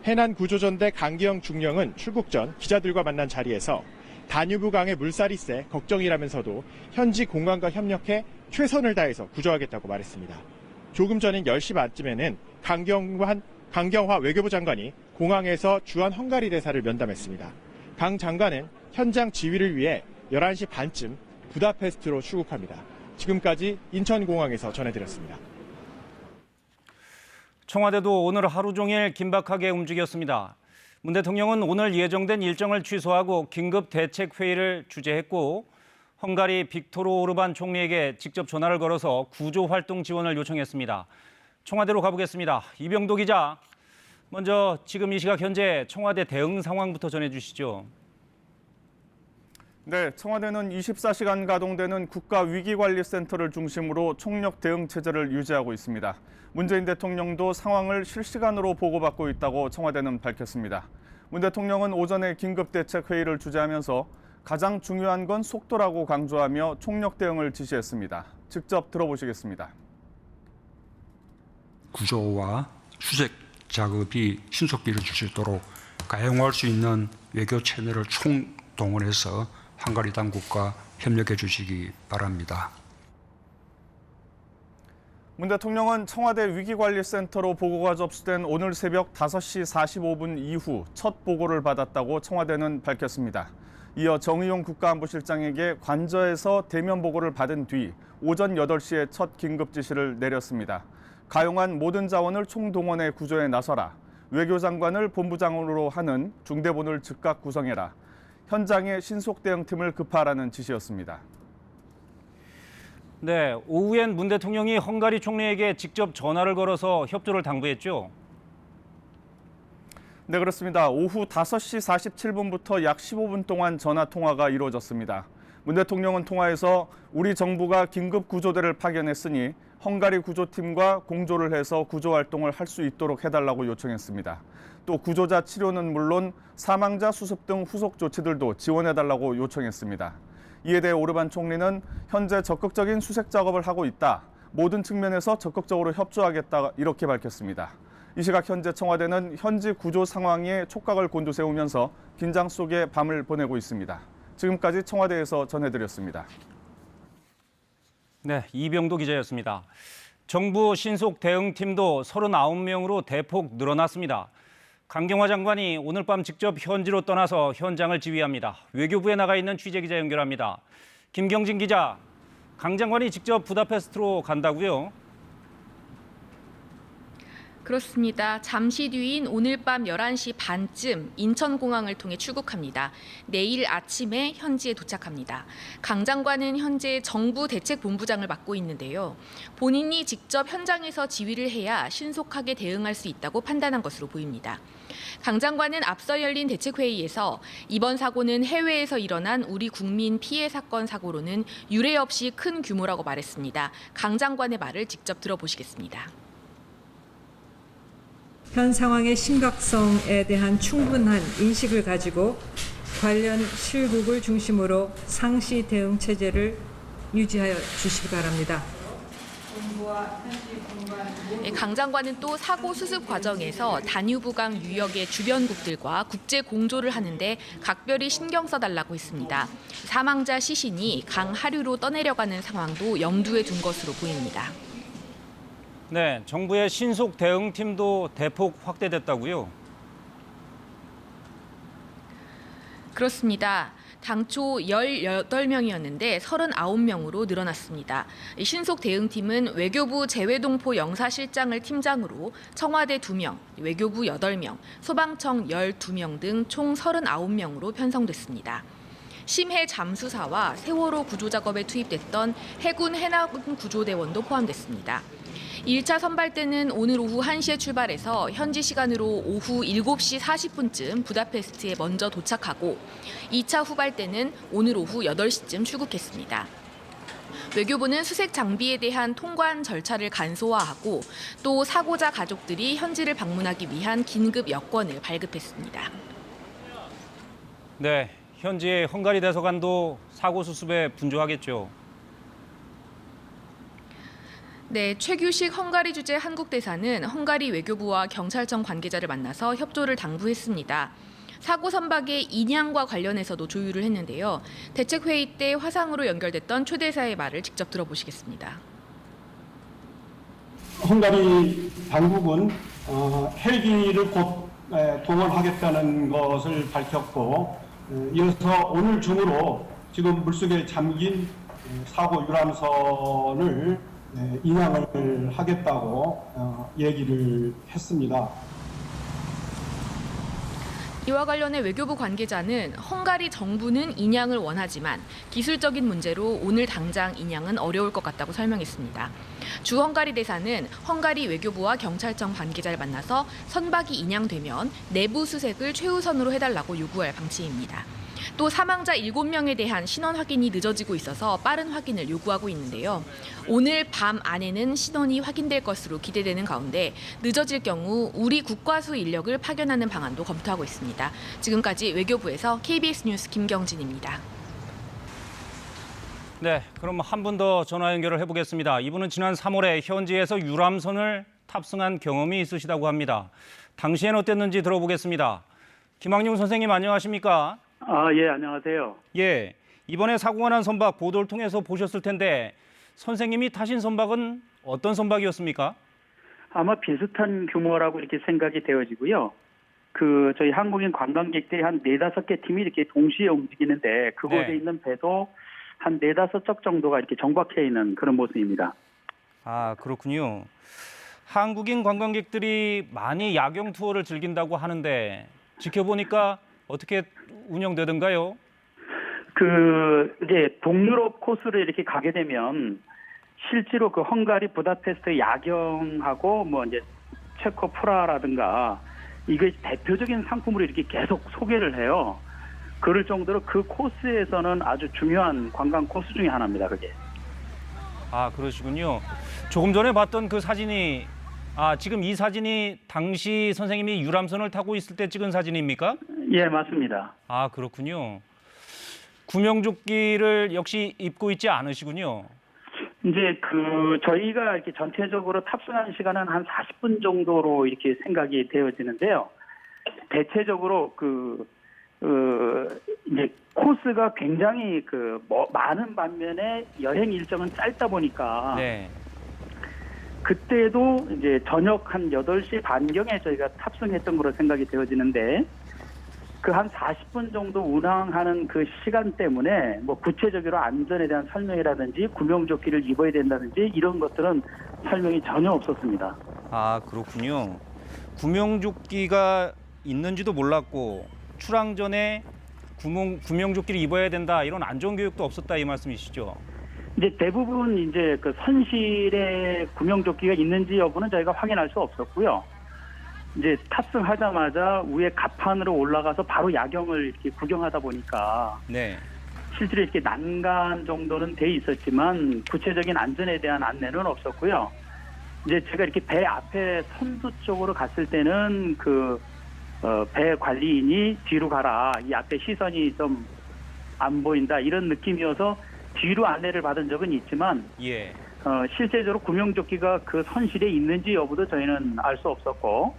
해난구조전대 강기영 중령은 출국 전 기자들과 만난 자리에서 다뉴브강의 물살이 세 걱정이라면서도 현지 공항과 협력해 최선을 다해서 구조하겠다고 말했습니다. 조금 전인 10시 반쯤에는 강경화 외교부 장관이 공항에서 주한 헝가리 대사를 면담했습니다. 강 장관은 현장 지휘를 위해 11시 반쯤 부다페스트로 출국합니다. 지금까지 인천공항에서 전해드렸습니다. 청와대도 오늘 하루 종일 긴박하게 움직였습니다. 문 대통령은 오늘 예정된 일정을 취소하고 긴급 대책 회의를 주재했고 헝가리 빅토르 오르반 총리에게 직접 전화를 걸어서 구조 활동 지원을 요청했습니다. 청와대로 가보겠습니다. 이병도 기자, 먼저 지금 이 시각 현재 청와대 대응 상황부터 전해주시죠. 네, 청와대는 24시간 가동되는 국가위기관리센터를 중심으로 총력 대응 체제를 유지하고 있습니다. 문재인 대통령도 상황을 실시간으로 보고받고 있다고 청와대는 밝혔습니다. 문 대통령은 오전에 긴급대책회의를 주재하면서 가장 중요한 건 속도라고 강조하며 총력 대응을 지시했습니다. 직접 들어보시겠습니다. 구조와 수색 작업이 신속히 이루어질 수 있도록 가용할 수 있는 외교 채널을 총동원해서 헝가리 당국과 협력해 주시기 바랍니다. 문 대통령은 청와대 위기관리센터로 보고가 접수된 오늘 새벽 5시 45분 이후 첫 보고를 받았다고 청와대는 밝혔습니다. 이어 정의용 국가안보실장에게 관저에서 대면 보고를 받은 뒤 오전 8시에 첫 긴급 지시를 내렸습니다. 가용한 모든 자원을 총동원해 구조에 나서라. 외교장관을 본부장으로 하는 중대본을 즉각 구성해라. 현장에 신속 대응팀을 급파하라는 지시였습니다. 네, 오후엔 문 대통령이 헝가리 총리에게 직접 전화를 걸어서 협조를 당부했죠. 네, 그렇습니다. 오후 5시 47분부터 약 15분 동안 전화 통화가 이루어졌습니다. 문 대통령은 통화에서 우리 정부가 긴급 구조대를 파견했으니 헝가리 구조팀과 공조를 해서 구조 활동을 할 수 있도록 해달라고 요청했습니다. 또 구조자 치료는 물론 사망자 수습 등 후속 조치들도 지원해달라고 요청했습니다. 이에 대해 오르반 총리는 현재 적극적인 수색 작업을 하고 있다. 모든 측면에서 적극적으로 협조하겠다 이렇게 밝혔습니다. 이 시각 현재 청와대는 현지 구조 상황에 촉각을 곤두세우면서 긴장 속에 밤을 보내고 있습니다. 지금까지 청와대에서 전해드렸습니다. 네, 이병도 기자였습니다. 정부 신속 대응팀도 39명으로 대폭 늘어났습니다. 강경화 장관이 오늘 밤 직접 현지로 떠나서 현장을 지휘합니다. 외교부에 나가 있는 취재기자 연결합니다. 김경진 기자, 강 장관이 직접 부다페스트로 간다고요? 그렇습니다. 잠시 뒤인 오늘 밤 11시 반쯤 인천공항을 통해 출국합니다. 내일 아침에 현지에 도착합니다. 강 장관은 현재 정부 대책본부장을 맡고 있는데요. 본인이 직접 현장에서 지휘를 해야 신속하게 대응할 수 있다고 판단한 것으로 보입니다. 강 장관은 앞서 열린 대책회의에서 이번 사고는 해외에서 일어난 우리 국민 피해 사건 사고로는 유례 없이 큰 규모라고 말했습니다. 강 장관의 말을 직접 들어보시겠습니다. 현 상황의 심각성에 대한 충분한 인식을 가지고 관련 실국을 중심으로 상시 대응 체제를 유지하여 주시기 바랍니다. 강 장관은 또 사고 수습 과정에서 다뉴브강 유역의 주변국들과 국제 공조를 하는데 각별히 신경 써달라고 했습니다. 사망자 시신이 강 하류로 떠내려가는 상황도 염두에 둔 것으로 보입니다. 네, 정부의 신속 대응팀도 대폭 확대됐다고요? 그렇습니다. 당초 18명이었는데 39명으로 늘어났습니다. 신속 대응팀은 외교부 재외동포 영사실장을 팀장으로 청와대 2명, 외교부 8명, 소방청 12명 등 총 39명으로 편성됐습니다. 심해 잠수사와 세월호 구조작업에 투입됐던 해군 해남 구조대원도 포함됐습니다. 1차 선발대는 오늘 오후 1시에 출발해서 현지 시간으로 오후 7시 40분쯤 부다페스트에 먼저 도착하고 2차 후발대는 오늘 오후 8시쯤 출국했습니다. 외교부는 수색 장비에 대한 통관 절차를 간소화하고 또 사고자 가족들이 현지를 방문하기 위한 긴급 여권을 발급했습니다. 네, 현지의 헝가리 대사관도 사고 수습에 분주하겠죠. 네, 최규식 헝가리 주재 한국 대사는 헝가리 외교부와 경찰청 관계자를 만나서 협조를 당부했습니다. 사고 선박의 인양과 관련해서도 조율을 했는데요. 대책회의 때 화상으로 연결됐던 최 대사의 말을 직접 들어보시겠습니다. 헝가리 당국은 헬기를 곧 동원하겠다는 것을 밝혔고 이어서 오늘 중으로 지금 물속에 잠긴 사고 유람선을 인양을 하겠다고 얘기를 했습니다. 이와 관련해 외교부 관계자는 헝가리 정부는 인양을 원하지만 기술적인 문제로 오늘 당장 인양은 어려울 것 같다고 설명했습니다. 주 헝가리 대사는 헝가리 외교부와 경찰청 관계자를 만나서 선박이 인양되면 내부 수색을 최우선으로 해달라고 요구할 방침입니다. 또 사망자 7명에 대한 신원 확인이 늦어지고 있어서 빠른 확인을 요구하고 있는데요. 오늘 밤 안에는 신원이 확인될 것으로 기대되는 가운데 늦어질 경우 우리 국과수 인력을 파견하는 방안도 검토하고 있습니다. 지금까지 외교부에서 KBS 뉴스 김경진입니다. 네, 그럼 한 분 더 전화 연결을 해보겠습니다. 이분은 지난 3월에 현지에서 유람선을 탑승한 경험이 있으시다고 합니다. 당시엔 어땠는지 들어보겠습니다. 김학용 선생님 안녕하십니까? 예, 안녕하세요. 예, 이번에 사고가 난 선박 보도를 통해서 보셨을 텐데 선생님이 타신 선박은 어떤 선박이었습니까? 아마 비슷한 규모라고 이렇게 생각이 되어지고요. 저희 한국인 관광객들이 한 4-5개 팀이 이렇게 동시에 움직이는데 그곳에 네. 있는 배도 한 4-5척 정도가 이렇게 정박해 있는 그런 모습입니다. 아, 그렇군요. 한국인 관광객들이 많이 야경 투어를 즐긴다고 하는데 지켜보니까 어떻게 운영되던가요? 이제 동유럽 코스를 이렇게 가게 되면 실제로 그 헝가리 부다페스트 야경하고 뭐 이제 체코 프라하라든가 이게 대표적인 상품으로 이렇게 계속 소개를 해요. 그럴 정도로 그 코스에서는 아주 중요한 관광 코스 중에 하나입니다, 그게. 아, 그러시군요. 조금 전에 봤던 그 사진이 지금 이 사진이 당시 선생님이 유람선을 타고 있을 때 찍은 사진입니까? 예, 맞습니다. 아, 그렇군요. 구명조끼를 역시 입고 있지 않으시군요. 이제 저희가 이렇게 전체적으로 탑승한 시간은 한 40분 정도로 이렇게 생각이 되어지는데요. 대체적으로 이제 코스가 굉장히 많은 반면에 여행 일정은 짧다 보니까 네. 그때도 이제 저녁 한 8시 반경에 저희가 탑승했던 거로 생각이 되어지는데 그 한 40분 정도 운항하는 그 시간 때문에 뭐 구체적으로 안전에 대한 설명이라든지 구명조끼를 입어야 된다든지 이런 것들은 설명이 전혀 없었습니다. 아, 그렇군요. 구명조끼가 있는지도 몰랐고 출항 전에 구명조끼를 입어야 된다 이런 안전교육도 없었다 이 말씀이시죠? 이제 대부분 이제 그 선실에 구명조끼가 있는지 여부는 저희가 확인할 수 없었고요. 이제 탑승하자마자 위에 갑판으로 올라가서 바로 야경을 이렇게 구경하다 보니까 네. 실제로 이렇게 난간 정도는 돼 있었지만 구체적인 안전에 대한 안내는 없었고요. 이제 제가 이렇게 배 앞에 선두 쪽으로 갔을 때는 배 관리인이 뒤로 가라. 이 앞에 시선이 좀 안 보인다. 이런 느낌이어서 뒤로 안내를 받은 적은 있지만 예. 실제적으로 구명조끼가 그 선실에 있는지 여부도 저희는 알 수 없었고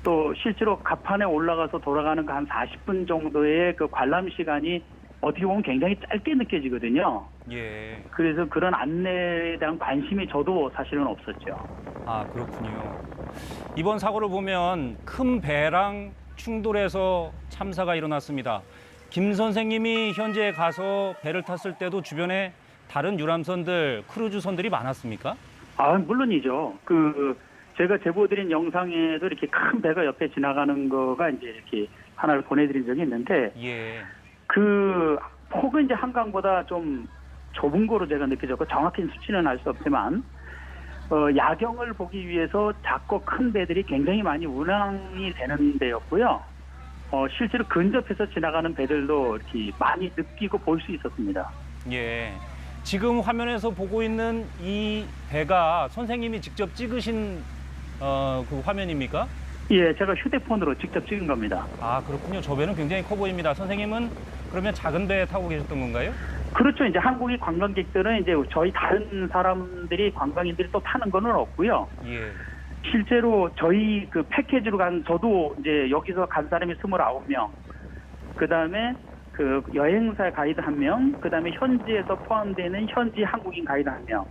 또 실제로 갑판에 올라가서 돌아가는 한 40분 정도의 그 관람 시간이 어떻게 보면 굉장히 짧게 느껴지거든요. 예. 그래서 그런 안내에 대한 관심이 저도 사실은 없었죠. 아, 그렇군요. 이번 사고를 보면 큰 배랑 충돌해서 참사가 일어났습니다. 김 선생님이 현지에 가서 배를 탔을 때도 주변에 다른 유람선들, 크루즈선들이 많았습니까? 물론이죠. 제가 제보드린 영상에도 이렇게 큰 배가 옆에 지나가는 거가 이제 이렇게 하나를 보내드린 적이 있는데, 예. 폭은 이제 한강보다 좀 좁은 거로 제가 느껴졌고, 정확한 수치는 알 수 없지만, 야경을 보기 위해서 작고 큰 배들이 굉장히 많이 운항이 되는 데였고요. 실제로 근접해서 지나가는 배들도 이렇게 많이 느끼고 볼 수 있었습니다. 예. 지금 화면에서 보고 있는 이 배가 선생님이 직접 찍으신 그 화면입니까? 예, 제가 휴대폰으로 직접 찍은 겁니다. 아, 그렇군요. 저 배는 굉장히 커 보입니다. 선생님은 그러면 작은 배 타고 계셨던 건가요? 그렇죠. 이제 한국인 관광객들은 이제 저희 다른 사람들이 관광인들이 또 타는 거는 없고요. 예. 실제로 저희 그 패키지로 저도 이제 여기서 간 사람이 29명, 그 다음에 그 여행사 가이드 1명, 그 다음에 현지에서 포함되는 현지 한국인 가이드 1명,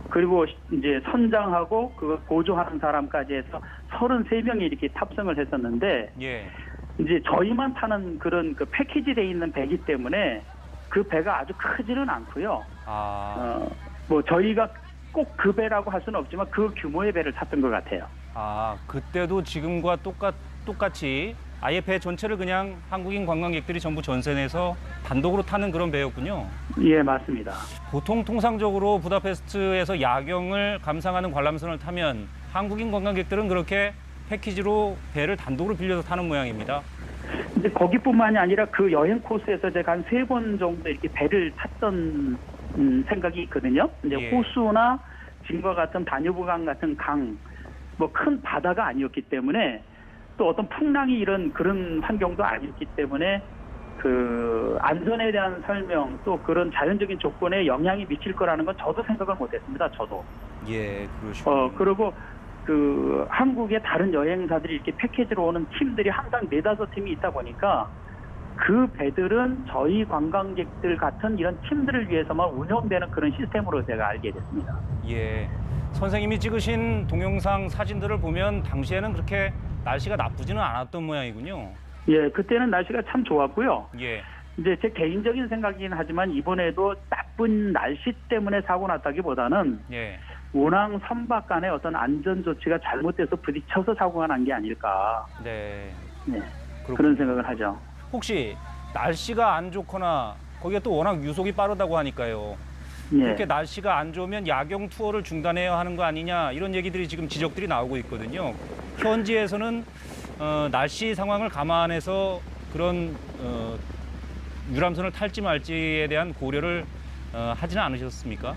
그리고 이제 선장하고 그거 보조하는 사람까지 해서 33명이 이렇게 탑승을 했었는데, 예. 이제 저희만 타는 그런 그 패키지 돼 있는 배기 때문에 그 배가 아주 크지는 않고요. 뭐 저희가 꼭 그 배라고 할 수는 없지만 그 규모의 배를 탔던 것 같아요. 아, 그때도 지금과 똑같이 아예 배 전체를 그냥 한국인 관광객들이 전부 전선해서 단독으로 타는 그런 배였군요. 예, 맞습니다. 보통 통상적으로 부다페스트에서 야경을 감상하는 관람선을 타면 한국인 관광객들은 그렇게 패키지로 배를 단독으로 빌려서 타는 모양입니다. 근데 거기뿐만이 아니라 그 여행 코스에서 제가 한 3번 정도 이렇게 배를 탔던 생각이 있거든요. 이제 예. 호수나 지금과 같은 다뉴브강 같은 강, 뭐 큰 바다가 아니었기 때문에 또 어떤 풍랑이 이런 그런 환경도 아니었기 때문에 그 안전에 대한 설명 또 그런 자연적인 조건에 영향이 미칠 거라는 건 저도 생각을 못했습니다. 저도. 예, 그러시군요. 그리고 그 한국의 다른 여행사들이 이렇게 패키지로 오는 팀들이 항상 4-5팀이 있다 보니까 그 배들은 저희 관광객들 같은 이런 팀들을 위해서만 운영되는 그런 시스템으로 제가 알게 됐습니다. 예. 선생님이 찍으신 동영상 사진들을 보면 당시에는 그렇게 날씨가 나쁘지는 않았던 모양이군요. 예, 그때는 날씨가 참 좋았고요. 예. 이제 제 개인적인 생각이긴 하지만 이번에도 나쁜 날씨 때문에 사고 났다기보다는 예. 운항 선박 간의 어떤 안전 조치가 잘못돼서 부딪혀서 사고가 난 게 아닐까. 네. 네. 그런 생각을 하죠. 혹시 날씨가 안 좋거나 거기가 또 워낙 유속이 빠르다고 하니까요. 예. 그렇게 날씨가 안 좋으면 야경 투어를 중단해야 하는 거 아니냐 이런 얘기들이 지금 지적들이 나오고 있거든요. 현지에서는 날씨 상황을 감안해서 그런 유람선을 탈지 말지에 대한 고려를 하지는 않으셨습니까?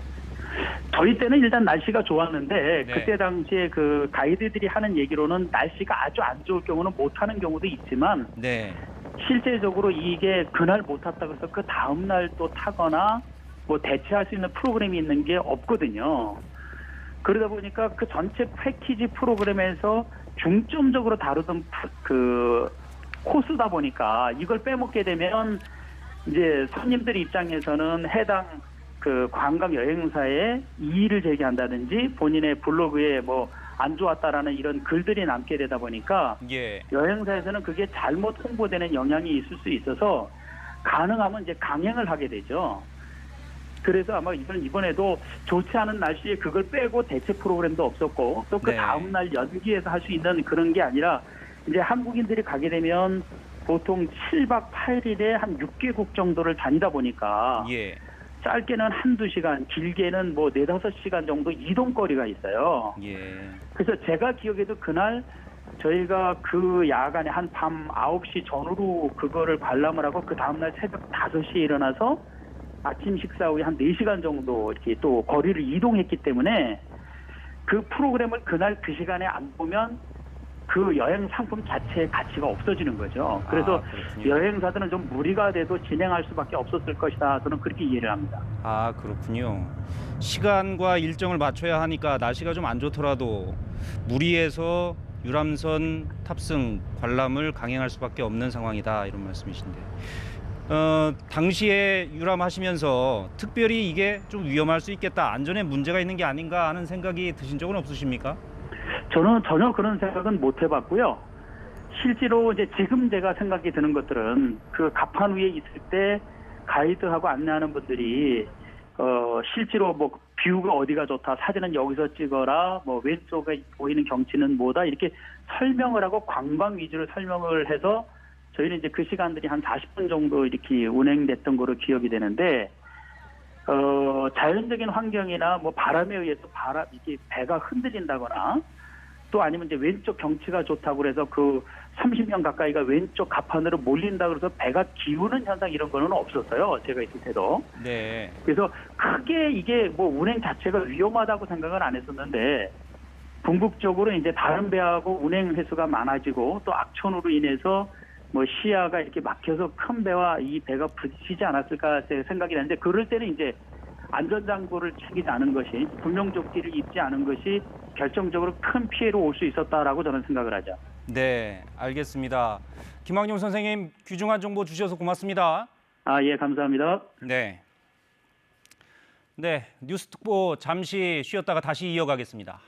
저희 때는 일단 날씨가 좋았는데 네. 그때 당시에 그 가이드들이 하는 얘기로는 날씨가 아주 안 좋을 경우는 못 타는 경우도 있지만 네. 실제적으로 이게 그날 못 탔다 그래서 그 다음 날 또 타거나 뭐 대체할 수 있는 프로그램이 있는 게 없거든요. 그러다 보니까 그 전체 패키지 프로그램에서 중점적으로 다루던 그 코스다 보니까 이걸 빼먹게 되면 이제 손님들 입장에서는 해당 그 관광 여행사에 이의를 제기한다든지 본인의 블로그에 뭐 안 좋았다라는 이런 글들이 남게 되다 보니까 예. 여행사에서는 그게 잘못 홍보되는 영향이 있을 수 있어서 가능하면 이제 강행을 하게 되죠. 그래서 아마 이번에도 좋지 않은 날씨에 그걸 빼고 대체 프로그램도 없었고 또 그 네. 다음 날 연기해서 할 수 있는 그런 게 아니라 이제 한국인들이 가게 되면 보통 7박 8일에 한 6개국 정도를 다니다 보니까 예. 짧게는 1-2시간, 길게는 뭐 4-5시간 정도 이동거리가 있어요. 예. 그래서 제가 기억에도 그날 저희가 그 야간에 한 밤 9시 전후로 그거를 관람을 하고 그 다음날 새벽 5시에 일어나서 아침 식사 후에 한 4시간 정도 이렇게 또 거리를 이동했기 때문에 그 프로그램을 그날 그 시간에 안 보면 그 여행 상품 자체의 가치가 없어지는 거죠. 그래서 여행사들은 좀 무리가 돼도 진행할 수밖에 없었을 것이다. 저는 그렇게 이해를 합니다. 아, 그렇군요. 시간과 일정을 맞춰야 하니까 날씨가 좀 안 좋더라도 무리해서 유람선 탑승 관람을 강행할 수밖에 없는 상황이다 이런 말씀이신데 당시에 유람하시면서 특별히 이게 좀 위험할 수 있겠다, 안전에 문제가 있는 게 아닌가 하는 생각이 드신 적은 없으십니까? 저는 전혀 그런 생각은 못 해봤고요. 실제로 이제 지금 제가 생각이 드는 것들은 그 갑판 위에 있을 때 가이드하고 안내하는 분들이 실제로 뭐 뷰가 어디가 좋다, 사진은 여기서 찍어라, 뭐 왼쪽에 보이는 경치는 뭐다 이렇게 설명을 하고 관광 위주로 설명을 해서 저희는 이제 그 시간들이 한 40분 정도 이렇게 운행됐던 거로 기억이 되는데 자연적인 환경이나 뭐 바람에 의해서 이렇게 배가 흔들린다거나 또 아니면 이제 왼쪽 경치가 좋다고 그래서 그 30명 가까이가 왼쪽 갑판으로 몰린다 그래서 배가 기우는 현상 이런 거는 없었어요. 제가 있을 때도. 네. 그래서 크게 이게 뭐 운행 자체가 위험하다고 생각은 안 했었는데 궁극적으로 이제 다른 배하고 운행 횟수가 많아지고 또 악천후로 인해서 뭐 시야가 이렇게 막혀서 큰 배와 이 배가 부딪히지 않았을까 생각이 나는데 그럴 때는 이제 안전장구를 챙기지 않은 것이, 구명조끼를 입지 않은 것이 결정적으로 큰 피해로 올 수 있었다라고 저는 생각을 하죠. 네, 알겠습니다. 김학용 선생님, 귀중한 정보 주셔서 고맙습니다. 아, 예, 감사합니다. 네. 네, 뉴스 특보 잠시 쉬었다가 다시 이어가겠습니다.